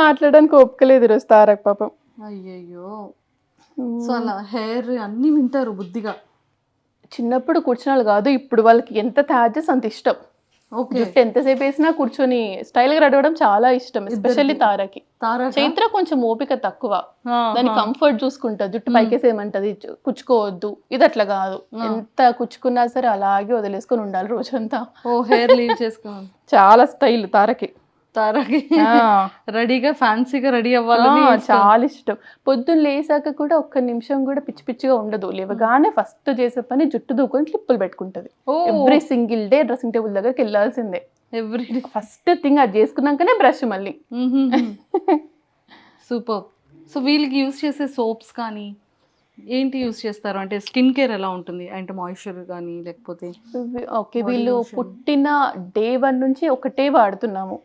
మాట్లాడడానికి ఒప్పుకోలేదు ఈరోజు తారక్ పాపం. అయ్యయ్యో. సో అలా హెయిర్ అన్ని వింటారు బుద్ధిగా. చిన్నప్పుడు కూర్చున్న వాళ్ళు కాదు, ఇప్పుడు వాళ్ళకి ఎంత థాజెస్ అంత ఇష్టం. ఓకే. జుట్టు ఎంతసేపు వేసినా కూర్చొని స్టైల్గా రెడీ అవ్వడం చాలా ఇష్టం, ఎస్పెషల్లీ తారకి. తారా చైత్ర కొంచెం ఓపిక తక్కువ, దాని కంఫర్ట్ చూసుకుంటా, జుట్టు పైకేసేయమంటది, కుచ్చుకోవద్దు, ఇది అట్లా కాదు, ఎంత కుచ్చుకున్నా సరే అలాగే వదిలేసుకొని ఉండాలి రోజంతా. ఓ హెయిర్ లీవ్ చేసుకోవాలి. చాలా స్టైల్ తారకి. తారాకి ఆ, రెడీగా ఫ్యాన్సీగా రెడీ అవ్వాలని చాలా ఇష్టం. పొద్దున్న లేసాక కూడా ఒక్క నిమిషం కూడా పిచ్చి పిచ్చిగా ఉండదు. లేవగానే ఫస్ట్ చేసే పని జుట్టు దూకొని క్లిప్పులు పెట్టుకుంటది. Every single day dressing table దగ్గరికి వెళ్ళాల్సిందే. ఎవ్రీ ఫస్ట్ థింగ్ అది చేసుకున్నాకనే బ్రష్ మళ్ళీ. సూపర్. సో వీళ్ళకి యూస్ చేసే సోప్స్ కానీ ఏంటి యూస్ చేస్తారు? అంటే స్కిన్ కేర్ ఎలా ఉంటుంది? అంటే మాయిశ్చర్ కానీ లేకపోతే ఓకే, వీళ్ళు పుట్టిన డే 1 నుంచి ఒకటే వాడుతున్నాము.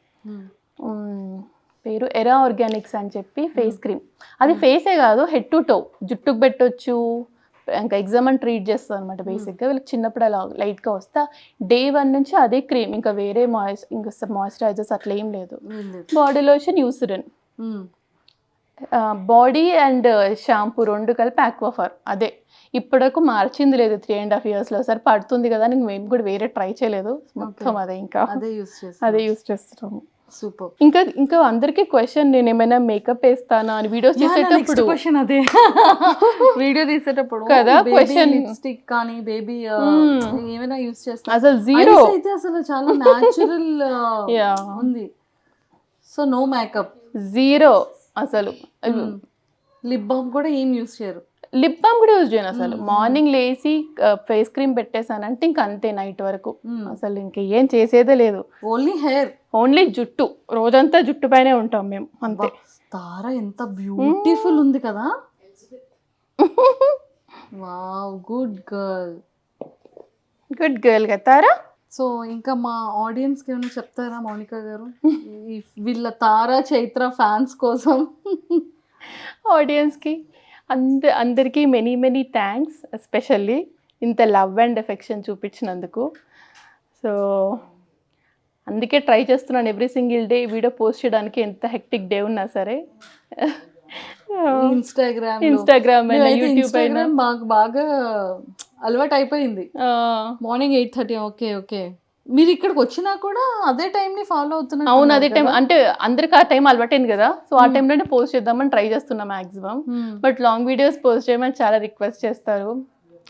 పేరు ఎరా ఆర్గానిక్స్ అని చెప్పి ఫేస్ క్రీమ్. అది ఫేసే కాదు, హెడ్ టు టో, జుట్టుకు పెట్టొచ్చు, ఇంకా ఎగ్జామ్ అని ట్రీట్ చేస్తుంది అనమాట. బేసిక్గా వీళ్ళకి చిన్నప్పుడు అలా లైట్గా వస్తా డే 1 నుంచి అదే క్రీమ్, ఇంకా వేరే ఇంకా మాయిశ్చరైజర్స్ అట్లా ఏం లేదు. బాడీ లోషన్ యూసురన్, బాడీ అండ్ షాంపూ 2 కలిపి ఆక్వాఫర్. అదే ఇప్పటికు మార్చింది లేదు, 3.5 yearsలో. సరే పడుతుంది కదా అని మేము కూడా వేరే ట్రై చేయలేదు, మొత్తం అదే ఇంకా అదే యూస్ చేస్తున్నాము. సూపర్. ఇంకా అందరికి క్వశ్చన్, నేను ఏమైనా మేకప్ వేస్తానా అని వీడియోస్ చేసేటప్పుడు. క్వశ్చన్ అదే వీడియో తీసేటప్పుడు కదా క్వశ్చన్, లిప్స్టిక్ కానీ బేబీ ఏమైనా యూస్ చేస్తా? అసలు జీరో అయితే అసలు చాలా న్యాచురల్ ఉంది. సో నో మేకప్, జీరో అసలు. లిప్ బామ్ కూడా ఏం యూస్ చేయరు? లిప్ బామ్ కూడా యూజ్ చేయను అసలు. మార్నింగ్ లేచి ఫేస్ క్రీమ్ పెట్టేసానంటే ఇంక అంతే, నైట్ వరకు అసలు ఇంకా ఏం చేసేదే లేదు. ఓన్లీ హెయిర్, ఓన్లీ జుట్టు, రోజంతా జుట్టు పైనే ఉంటాం మేము అంతే. తారా ఎంత బ్యూటిఫుల్ ఉంది కదా. Wow, good girl. Good girl కదా తారా. సో ఇంకా మా ఆడియన్స్కి ఏమైనా చెప్తారా మౌనిక గారు, వీళ్ళ తారా చైత్ర ఫ్యాన్స్ కోసం? ఆడియన్స్కి అందరికీ మెనీ థ్యాంక్స్, ఎస్పెషల్లీ ఇంత లవ్ అండ్ ఎఫెక్షన్ చూపించినందుకు. సో అందుకే ట్రై చేస్తున్నాను every single day video post చేయడానికి, ఎంత హెక్టిక్ డే ఉన్నా సరే. ఇన్స్టాగ్రామ్ అయినా యూట్యూబ్ అయినా మాకు బాగా అలవాటు అయిపోయింది. మార్నింగ్ 8:30. ఓకే. మీరు ఇక్కడికి వచ్చినా కూడా అదే టైంని ఫాలో అవుతున్నారు? అవును, అదే టైం. అంటే అందరికి ఆ టైం అలవాటైంది కదా, సో ఆ టైంలోనే పోస్ట్ చేద్దామని ట్రై చేస్తున్నా maximum. But long videos post చేయమని చాలా రిక్వెస్ట్ చేస్తారు,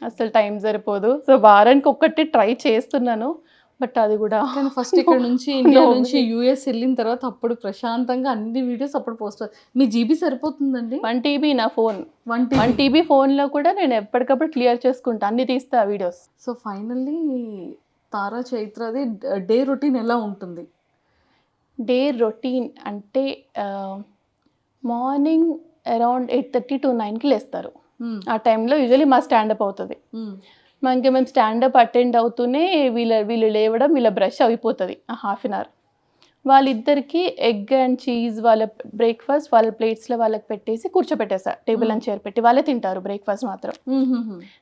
అసలు టైం సరిపోదు. సో వారానికి ఒక్కటి ట్రై చేస్తున్నాను, బట్ అది కూడా ఫస్ట్ ఇక్కడ నుంచి ఇండియా నుంచి యూఎస్ వెళ్ళిన తర్వాత అప్పుడు ప్రశాంతంగా అన్ని వీడియోస్ అప్పుడు పోస్ట్. మీ జీబీ సరిపోతుందండి? 1 TB నా ఫోన్. 1 TB ఫోన్లో కూడా నేను ఎప్పటికప్పుడు క్లియర్ చేసుకుంటా, అన్ని తీస్తా వీడియోస్. సో ఫైనల్లీ తారా చైత్రది డే రొటీన్ ఎలా ఉంటుంది? డే రొటీన్ అంటే మార్నింగ్ అరౌండ్ 8:30 to 9కి లేస్తారు. ఆ టైంలో యూజువలీ మా స్టాండప్ అవుతుంది. మనకి మేము స్టాండప్ అటెండ్ అవుతూనే వీళ్ళు లేవడం, వీళ్ళ బ్రష్ అయిపోతుంది 1/2 an hour. వాళ్ళిద్దరికి ఎగ్ అండ్ చీజ్ వాళ్ళ బ్రేక్ఫాస్ట్ వాళ్ళ ప్లేట్స్లో వాళ్ళకి పెట్టేసి కూర్చోపెట్టేసా, టేబుల్ అండ్ చైర్ పెట్టి. వాళ్ళే తింటారు బ్రేక్ఫాస్ట్ మాత్రం.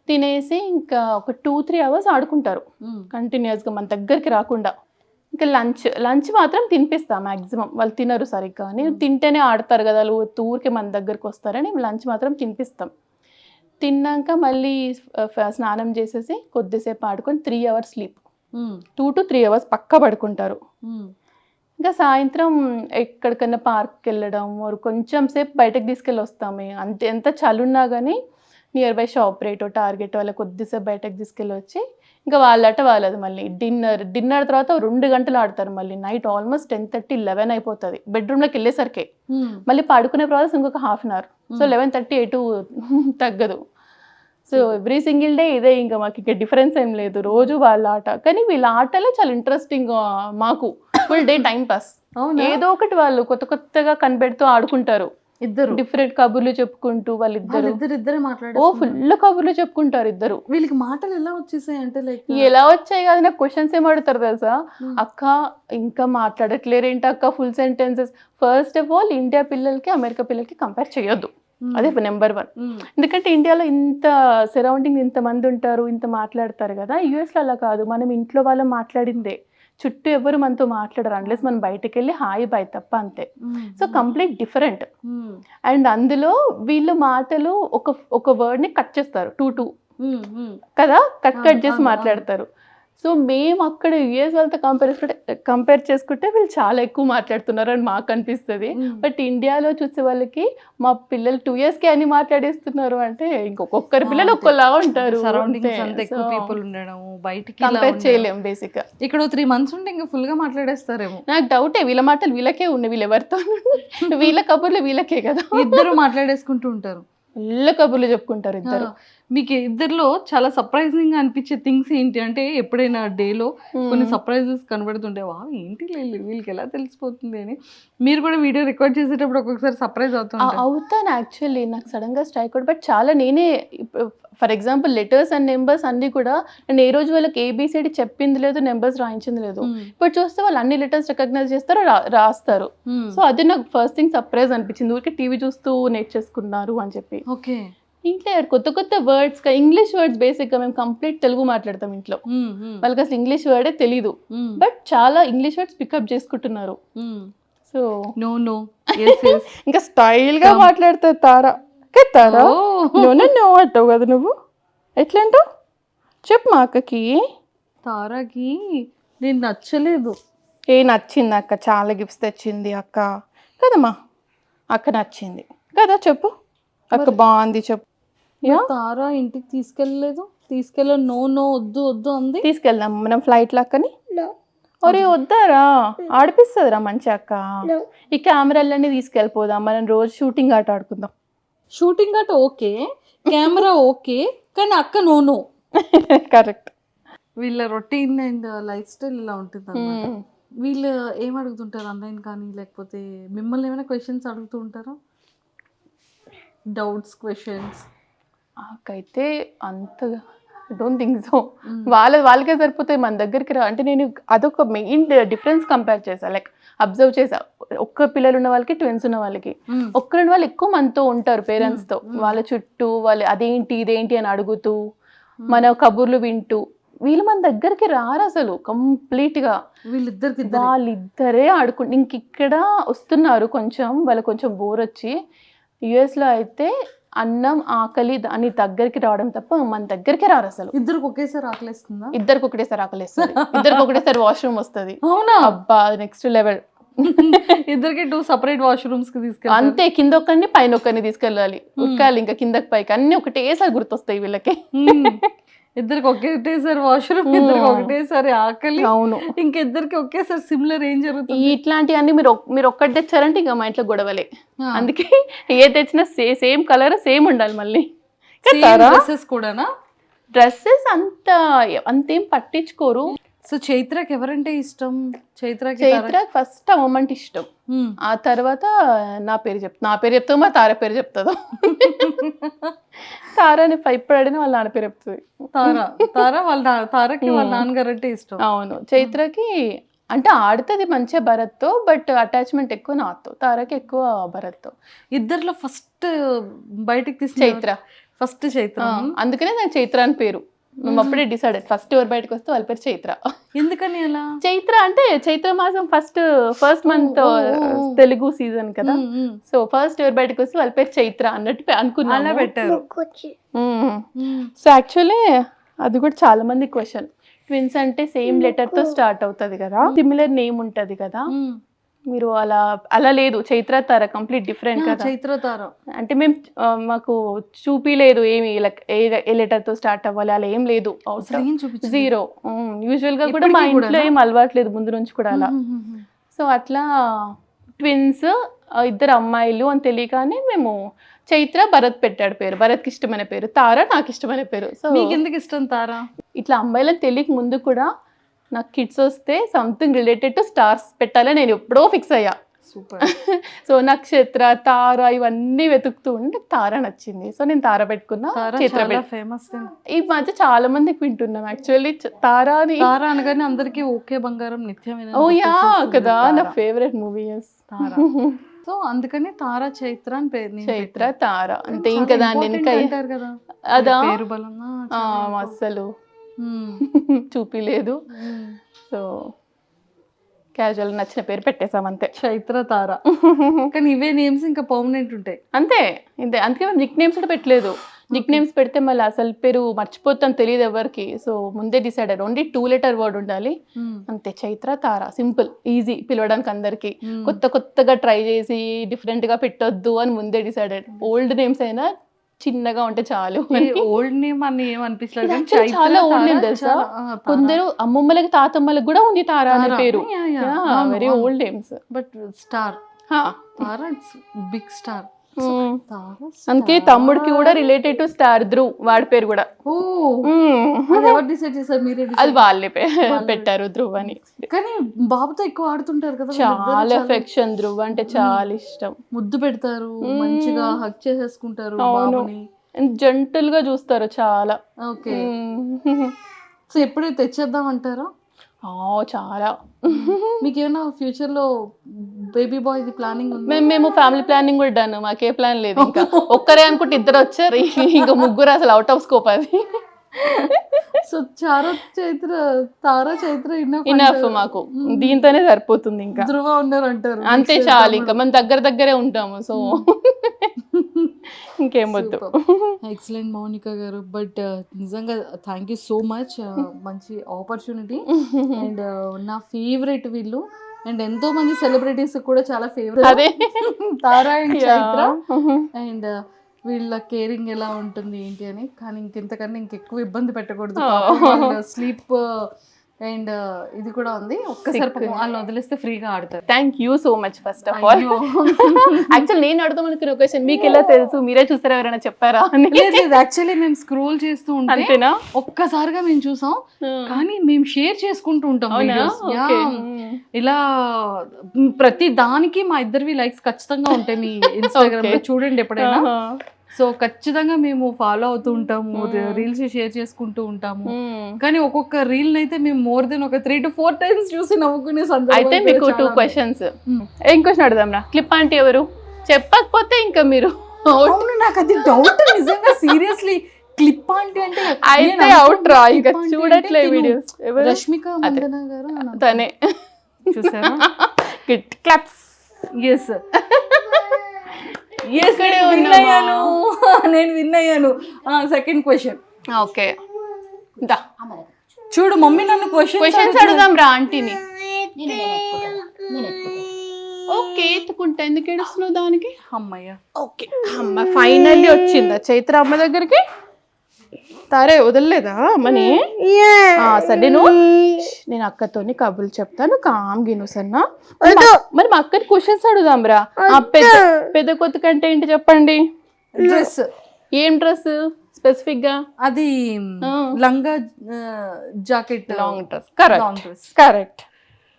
తినేసి ఇంకా ఒక 2-3 hours ఆడుకుంటారు కంటిన్యూస్గా, మన దగ్గరికి రాకుండా. ఇంకా లంచ్ మాత్రం తినిపిస్తా మ్యాక్సిమం. వాళ్ళు తినరు సరిగ్గా అని, తింటేనే ఆడతారు కదా వాళ్ళు, ఊరికే మన దగ్గరికి వస్తారని లంచ్ మాత్రం తినిపిస్తాం. తిన్నాక మళ్ళీ స్నానం చేసేసి కొద్దిసేపు ఆడుకొని 3 hours స్లీప్. 2 to 3 hours పక్కా పడుకుంటారు. ఇంకా సాయంత్రం ఎక్కడికన్నా పార్క్కి వెళ్ళడం, కొంచెం సేపు బయటకు తీసుకెళ్ళి వస్తాము. ఎంత చలున్నా కానీ నియర్ బై షాప్ రేటో టార్గెట్ వాళ్ళ కొద్దిసేపు బయటకు తీసుకెళ్ళి వచ్చి ఇంకా వాళ్ళట వాళ్ళది మళ్ళీ డిన్నర్ తర్వాత 2 గంటలు ఆడతారు. మళ్ళీ నైట్ ఆల్మోస్ట్ 10:30, 11 అయిపోతుంది బెడ్రూమ్లోకి వెళ్ళేసరికి. మళ్ళీ పడుకునే ప్రాసెస్ ఇంకొక 1/2 an hour. సో 11:30 ఎటు తగ్గదు. సో ఎవ్రీ సింగిల్ డే ఇదే, ఇంకా మాకు ఇంకా డిఫరెన్స్ ఏం లేదు, రోజు వాళ్ళ ఆట. కానీ వీళ్ళ ఆటలే చాలా ఇంట్రెస్టింగ్ మాకు, ఫుల్ డే టైం పాస్. ఏదో ఒకటి వాళ్ళు కొత్తగా కనిపెడుతూ ఆడుకుంటారు. ఇద్దరు డిఫరెంట్ కబుర్లు చెప్పుకుంటూ వాళ్ళిద్దరే మాట్లాడారు. ఫుల్ కబుర్లు చెప్పుకుంటారు ఇద్దరు. వీళ్ళకి మాటలు ఎలా వచ్చేసాయి అంటే లైక్ ఎలా వచ్చాయి కాదు, నాకు క్వశ్చన్స్ ఏం అడుగుతారు తెలుసా, అక్క ఇంకా మాట్లాడట్లేరేంటి అక్క, full sentences. First of all India పిల్లలకి అమెరికా పిల్లలకి కంపేర్ చేయొద్దు, అదే నెంబర్ 1. ఎందుకంటే ఇండియాలో ఇంత సరౌండింగ్ ఇంతమంది ఉంటారు, ఇంత మాట్లాడతారు కదా. యూఎస్లో అలా కాదు, మనం ఇంట్లో వాళ్ళం మాట్లాడిందే చుట్టూ ఎవరు మనతో మాట్లాడరు అన్లెస్ మనం బయటకు వెళ్ళి హాయ్ బాయ్ తప్ప అంతే. So complete different. అండ్ అందులో వీళ్ళు మాటలు ఒక వర్డ్ని కట్ చేస్తారు 2 కదా, కట్ చేసి మాట్లాడతారు. సో మేము అక్కడ యుఎస్ వాళ్ళతో కంపేర్ చేసుకుంటే వీళ్ళు చాలా ఎక్కువ మాట్లాడుతున్నారు అని మాకు అనిపిస్తుంది. బట్ ఇండియాలో చూసే వాళ్ళకి మా పిల్లలు 2 yearsకి అని మాట్లాడేస్తున్నారు అంటే ఇంకొకరి పిల్లలు ఒక్కలా ఉంటారు. పీపుల్ ఉండడం బయటికి కంపేర్ చేయలేము బేసిక్ గా. ఇక్కడ 3 months ఉంటే ఇంకా ఫుల్ గా మాట్లాడేస్తారేమో. నాకు డౌటే, వీళ్ళ మాటలు వీళ్ళకే ఉన్నాయి, వీళ్ళు ఎవరితో వీళ్ళ కబుర్లు వీళ్ళకే కదా. ఇద్దరు మాట్లాడేసుకుంటూ ఉంటారు, వీళ్ళ కబుర్లు చెప్పుకుంటారు ఇద్దరు. మీకు ఇద్దరిలో చాలా సర్ప్రైజింగ్ గా అనిపించే థింగ్స్ ఏంటి అంటే, ఎప్పుడైనా డేలో కొన్ని సర్ప్రైజెస్ కనబడుతుంటే వా ఏంటి వీళ్ళకి ఎలా తెలిసిపోతుంది అని మీరు కూడా వీడియో రికార్డ్ చేసేటప్పుడు ఒక్కొక్కసారి సర్ప్రైజ్ అవుతాను. యాక్చువల్లీ నాకు సడన్ గా స్ట్రైక్ అవుట్, బట్ చాలా నేనే for example letters and numbers అన్ని కూడా నేను ఏ రోజు వాళ్ళకి ఏబిసిడి చెప్పింది లేదు, నెంబర్స్ రాయించింది లేదు. ఇప్పుడు చూస్తే వాళ్ళు అన్ని లెటర్స్ రికగ్నైజ్ చేస్తారు, రాస్తారు. సో అది నాకు ఫస్ట్ థింగ్ సర్ప్రైజ్ అనిపించింది. ఊరికే టీవీ చూస్తూ నేర్చేసుకున్నారు అని చెప్పి. ఓకే, ఇంట్లో కొత్త వర్డ్స్, ఇంగ్లీష్ వర్డ్స్ బేసిక్ గా మేము కంప్లీట్ తెలుగు మాట్లాడతాం ఇంట్లో. వాళ్ళకి అసలు ఇంగ్లీష్ వర్డే తెలీదు, బట్ చాలా ఇంగ్లీష్ వర్డ్స్ పికప్ చేసుకుంటున్నారు. సో నో ఇంకా స్టైల్ గా మాట్లాడుతుంది తారా. తారా నో అంటావు కదా నువ్వు, ఎట్లా అంటావు చెప్పు మా అక్కకి. తారాకి నేను నచ్చలేదు. నచ్చింది అక్క, చాలా గిఫ్ట్స్ తెచ్చింది అక్క కదమ్మా, అక్క నచ్చింది కదా చెప్పు, అక్క బాగుంది చెప్పు. తారా ఇంటికి తీసుకెళ్ళ నో వద్దు అంది. తీసుకెళ్దాం మనం ఫ్లైట్ లాక్కని. ఒరే వద్దారా, ఆడిపిస్తుందిరా మంచి అక్క. ఈ కెమెరాలన్నీ తీసుకెళ్ళిపోదాం, మనం రోజు షూటింగ్ ఆట ఆడుకుందాం. షూటింగ్ ఆట ఓకే, కెమెరా ఓకే, కానీ అక్క నో. కరెక్ట్. వీళ్ళ రొటీన్ అండ్ లైఫ్ స్టైల్ ఇలా ఉంటుంది అన్నమాట. వీళ్ళు ఏం అడుగుతుంటారు ఆన్లైన్ కానీ, లేకపోతే మిమ్మల్ని ఏమైనా క్వశ్చన్స్ అడుగుతూ ఉంటారా? Doubts, questions? నాకైతే అంతగా డోంట్ థింక్ సో. వాళ్ళకే సరిపోతాయి, మన దగ్గరికి రా అంటే. నేను అదొక మెయిన్ డిఫరెన్స్ కంపేర్ చేసా, లైక్ అబ్జర్వ్ చేసా. ఒక్క పిల్లలు ఉన్న వాళ్ళకి, ట్విన్స్ ఉన్న వాళ్ళకి, ఒక్కరున్న వాళ్ళు ఎక్కువ మనతో ఉంటారు పేరెంట్స్ తో. వాళ్ళ చుట్టూ వాళ్ళు అదేంటి ఇదేంటి అని అడుగుతూ, మన కబుర్లు వింటూ. వీళ్ళు మన దగ్గరికి రారు అసలు కంప్లీట్ గా. వాళ్ళిద్దరే ఆడుకుంటు ఇంక ఇక్కడ వస్తున్నారు కొంచెం, వాళ్ళకి కొంచెం బోర్ వచ్చి. యుఎస్ లో అయితే అన్నం ఆకలి అని దగ్గరికి రావడం తప్ప మన దగ్గరికి రారు అసలు. ఇద్దరికి ఒకేసారి ఆకలిస్తుందా? ఇద్దరికి ఒకటేసారి ఆకలిస్తుంది, ఇద్దరికి ఒకటేసారి వాష్రూమ్ వస్తుంది. అవునా? అబ్బా నెక్స్ట్ లెవెల్. ఇద్దరికి 2 separate వాష్రూమ్స్ కి తీసుకెళ్ళి, అంతే. కింద ఒకరిని పైన ఒకరిని తీసుకెళ్ళాలి, ఉక్కాలి ఇంకా కిందకి పైకి, అన్ని ఒకటేసారి గుర్తొస్తాయి వీళ్ళకి. ఇద్దరికి ఒకటేసారి వాష్రూమ్, ఇద్దరికి ఒకటేసారి ఆకలి. అవును, ఇంకిద్దరికి ఒకేసారి సిమిలర్ ఏం జరుగుతుంది? ఇట్లాంటివన్నీ మీరు ఒక్కటి తెచ్చారంటే ఇంకా మా ఇంట్లో గొడవలే. అందుకే ఏ తెచ్చినా సేమ్ కలర్ సేమ్ ఉండాలి. మళ్ళీ డ్రెస్సెస్ కూడానా? డ్రెస్సెస్ అంతేం పట్టించుకోరు. సో చైత్రకి ఎవరంటే ఇష్టం? చైత్ర ఫస్ట్ అమ్మమ్మంటే ఇష్టం, ఆ తర్వాత నా పేరు చెప్తావు, మా తార పేరు చెప్తుందో. తారాని ఇప్పుడు అడిగిన వాళ్ళ నాన్న పేరు చెప్తుంది. తారకి వాళ్ళ నాన్నగారు అంటే ఇష్టం. అవును. చైత్రకి అంటే ఆడుతుంది మంచిగా భరత్తో, బట్ అటాచ్మెంట్ ఎక్కువ నాతో. తారకి ఎక్కువ భరత్తో. ఇద్దరిలో ఫస్ట్ బయటకు తీసి చైత్ర. అందుకనే నాకు చైత్ర అని పేరు. మేము అప్పుడే డిసైడెడ్, ఫస్ట్ ఎవరు బయటకు వస్తే వాళ్ళ పేరు చైత్ర. ఎందుకని అలా? చైత్ర అంటే చైత్ర మాసం ఫస్ట్ మంత్ తెలుగు సీజన్ కదా. సో ఫస్ట్ ఎవరు బయటకు వస్తే వాళ్ళ పేరు చైత్ర అన్నట్టు అనుకున్నా పెట్టారు. సో యాక్చువల్లీ అది కూడా చాలా మంది క్వశ్చన్. ట్విన్స్ అంటే సేమ్ లెటర్ తో స్టార్ట్ అవుతుంది కదా, సిమిలర్ నేమ్ ఉంటది కదా. మీరు అలా లేదు, చైత్ర తార కంప్లీట్ డిఫరెంట్ కదా. చైత్ర తార అంటే మేము మాకు చూపిలేదు ఏమి ఏ లెటర్ తో స్టార్ట్ అవ్వాలి, అలా ఏం లేదు. 0. యూజువల్ గా కూడా మా ఇంట్లో ఏం అలవాట్లేదు ముందు నుంచి కూడా అలా. సో అట్లా ట్విన్స్, ఇద్దరు అమ్మాయిలు అని తెలియగానే మేము చైత్ర భరత్ పెట్టాడు పేరు. భరత్కి ఇష్టమైన పేరు, తార నాకు ఇష్టమైన పేరు. సో మీకు ఎందుకు ఇష్టం తార? ఇట్లా అమ్మాయిలని తెలియక ముందు కూడా నాకు కిడ్స్ వస్తే సంథింగ్ రిలేటెడ్ టు స్టార్స్ పెట్టాలని నేను ఎప్పుడో ఫిక్స్ అయ్యా. సూపర్. సో నక్షత్ర, తార ఇవన్నీ వెతుకుతూ ఉంటే తార నచ్చింది. సో నేను తార పెట్టుకున్నా. ఫేమస్ ఈ మధ్య చాలా మందికి వింటున్నాం యాక్చువల్లీ తార అనగానే అందరికి ఓకే బంగారం నిత్యమైన. ఓ యా కదా, నా ఫేవరెట్ మూవీ తార. సో అందుకని తార చైత్ర అని పేరు. చైత్ర తార అంతే. ఇంకా దాన్ని ఇంకా అదా అస్సలు చూపిలేదు. సో క్యాజువల్ నచ్చిన పేరు పెట్టేసాం అంతే. చైత్ర తార. కానీ ఇవే నేమ్స్ ఇంకా పర్మనెంట్ ఉంటాయి అంతే ఇంతే. అందుకే మేము నిక్ నేమ్స్ కూడా పెట్టలేదు. నిక్ నేమ్స్ పెడితే మళ్ళీ అసలు పేరు మర్చిపోతాం, తెలియదు ఎవరికి. సో ముందే డిసైడ్ అయ్యారు ఓన్లీ 2 letter వర్డ్ ఉండాలి అంతే. చైత్ర తార సింపుల్, ఈజీ పిలవడానికి అందరికి. కొత్తగా ట్రై చేసి డిఫరెంట్ గా పెట్టొద్దు అని ముందే డిసైడ్ అయ్యారు. ఓల్డ్ నేమ్స్ అయినా చిన్నగా ఉంటే చాలు. ఓల్డ్ నేమ్ అని ఏమనిపిస్తలేదు, చాలా ఓల్డ్ నేమ్ తెలుసా. కొందరు అమ్మమ్మలకి తాతమ్మలకి కూడా ఉంది తార అనే పేరు. Very old names. But star Tara big star. అందుకే తమ్ముడికి కూడా రిలేటెడ్ టు స్టార్ ధ్రువ్, వాడి పేరు కూడా. ఎవరు డిసైడ్ చేశారు, మీరే? అది వాళ్ళే పెట్టారు ధ్రువ్ అని. కానీ బాబుతో ఎక్కువ ఆడుతుంటారు కదా, చాలా ఎఫెక్షన్. ధ్రువ్ అంటే చాలా ఇష్టం, ముద్దు పెడతారు, మంచిగా హగ్ చేసేసుకుంటారు బాబుని, జంటల్ గా చూస్తారు చాలా. ఓకే. సో ఎప్పుడైతే తెచ్చేద్దాం అంటారా? చాలా. మీకు ఏమైనా ఫ్యూచర్ లో బేబీ బాయ్ ది ప్లానింగ్ ఉంది? మేము ఫ్యామిలీ ప్లానింగ్ కూడా డన్. మాకే ప్లాన్ లేదు. ఇంకా ఒక్కరే అనుకుంటే 2 వచ్చారు, ఇంకా 3 అసలు అవుట్ ఆఫ్ స్కోప్ అది. సో తారా చైత్ర ఇనఫ్ మాకు, దీంతోనే సరిపోతుంది. ఇంకా ధ్రువ ఉన్నారు అంటారు అంతే చాలు. ఇంకా మనం దగ్గరే ఉంటాము. సో ఇంకేం వద్దు. ఎక్సలెంట్ మౌనిక గారు. బట్ నిజంగా థ్యాంక్ యూ సో మచ్. మంచి ఆపర్చునిటీ. అండ్ నా ఫేవరెట్ వీళ్ళు. అండ్ ఎంతో మంది సెలబ్రిటీస్ కూడా చాలా favourite Tara and Chaitra. And వీళ్ళ కేరింగ్ ఎలా ఉంటుంది ఏంటి అని. కానీ ఇంకెంతకన్నా ఇంకెక్కువ ఇబ్బంది పెట్టకూడదు. స్లీప్ అండ్ ఇది కూడా ఉంది. ఒక్కసారి వాళ్ళు వదిలేస్తే ఫ్రీగా ఆడతారు. Thank you so much first of all. Actual నేను అడుగుదాం అనుకున్న క్వశ్చన్ మీకు ఎలా తెలుసు, మీరే చూసారా, ఎవరైనా చెప్పారా? యాక్చువల్లీ మేము స్క్రోల్ చేస్తూ ఉంటే ఒక్కసారిగా మేము చూసాం, కానీ మేము షేర్ చేసుకుంటూ ఉంటాం videos. ఇలా ప్రతి దానికి మా ఇద్దరివి లైక్స్ ఖచ్చితంగా ఉంటాయి మీ ఇన్స్టాగ్రామ్ లో, చూడండి ఎప్పుడైనా. సో ఖచ్చితంగా మేము ఫాలో అవుతూ ఉంటాము, రీల్స్ షేర్ చేసుకుంటూ ఉంటాము. కానీ ఒక్కొక్క రీల్ అయితే మేము మోర్ దెన్ ఒక 3 to 4 times చూసి నవ్వుకునే సందర్భం. అయితే మీకు 2 questions. ఏం క్వశ్చన్ అడుగుదాం రా? క్లిప్ ఆంటీ ఎవరు చెప్పకపోతే ఇంకా మీరు. అవును, నాకు అది డౌట్ నిజంగా, సీరియస్లీ. క్లిప్ ఆంటీ అంటే అయితే అవుట్ రా, ఇంకా చూడట్లే వీడియోస్. రష్మిక మందన గారు తనే. చూసారా? క్లాప్స్. ఎస్ నేను విన్ అయ్యాను. Second question. ఓకే చూడు మమ్మీ, నన్ను క్వశ్చన్స్ అడుగుదాం రా ఆంటీని. ఓకే ఎత్తుకుంటా, ఎందుకు ఏడుస్తున్నావు దానికి? అమ్మయ్య. ఓకే అమ్మ ఫైనల్లీ వచ్చిందా చైత్ర అమ్మ దగ్గరికి? తారే వదలలేదా అమ్మని? సరే నేను అక్కతోని కబుర్లు చెప్తాను, కామ్ గిను సన్నా. మరి మా అక్కని క్వశ్చన్స్ అడుగుదాం రా. పెద్ద కొత్త కంటే ఏంటి చెప్పండి? డ్రెస్. ఏం డ్రెస్ స్పెసిఫిక్ గా? అది లంగా జాకెట్, లాంగ్ డ్రెస్. కరెక్ట్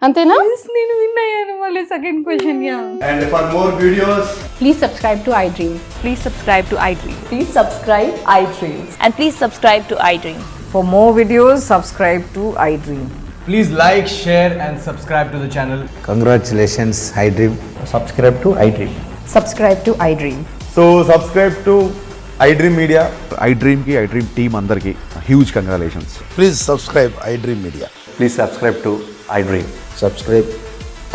అంతేనా? నేను విన్ అయ్యాను. మళ్ళీ second question. And for more videos, please subscribe to iDream. Please subscribe to iDream. Please subscribe iDream. And please subscribe to iDream. For more videos, subscribe to iDream. please like, share and subscribe to the channel. Congratulations, iDream. Subscribe to iDream. Subscribe to iDream. So subscribe to iDream Media. iDream ki iDream team andarki huge congratulations. Please subscribe iDream Media. Please subscribe to iDream. Subscribe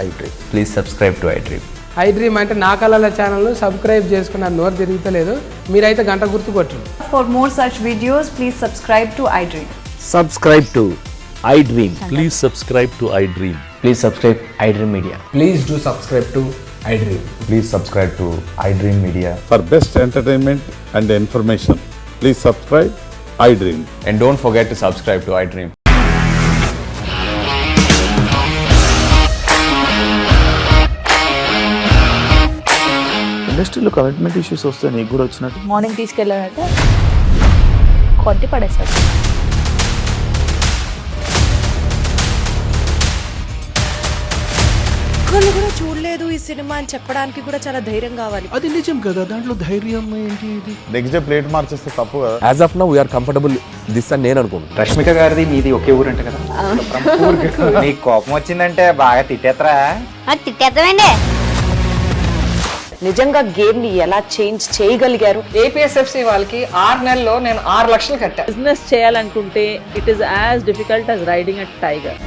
iDream. Please subscribe to iDream. iDream అంటే నా కళల ఛానల్ను సబ్స్క్రైబ్ చేసుకున్న నోరు తిరుగుతలేదు, మీరైతే గంట గుర్తు కొట్టండి. For more such videos, please subscribe to iDream. Subscribe to iDream. Please subscribe to iDream. Please subscribe iDream Media. Please do subscribe to iDream. Please subscribe to iDream Media. For best entertainment and information, please subscribe iDream. And don't forget to subscribe to iDream. ఇండస్ట్రీలో కమిట్మెంట్ ఇష్యూస్ వస్తే నీకు కూడా వచ్చినట్టు? మార్నింగ్ తీసుకెళ్ళాడంటే కొట్టి పడేస్తాడు. ఒక్కళ్ళు కూడా చూడలేదు ఈ సినిమా అని చెప్పడానికి కూడా చాలా ధైర్యం కావాలి. అది నిజం కదా, దాంట్లో ధైర్యం ఏంటి? ఇది నెక్స్ట్ డే ప్లేట్ మార్చేస్తే తప్పు కదా. As of now we are comfortable this అని నేను అనుకుంటున్నాను. రష్మిక గారిది మీది ఒకే ఊరు అంటే కదా? నీకు కోపం వచ్చిందంటే బాగా తిట్టేత్తరా? తిట్టేద్దామండి. నిజంగా గేమ్ ని ఎలా చేంజ్ చేయగలిగారు? ఏపీఎస్ఎఫ్సి వాళ్ళకి 6 నెలల్లో నేను 6 లక్షలు కట్టా. బిజినెస్ చేయాలనుకుంటే it is as difficult as riding a tiger.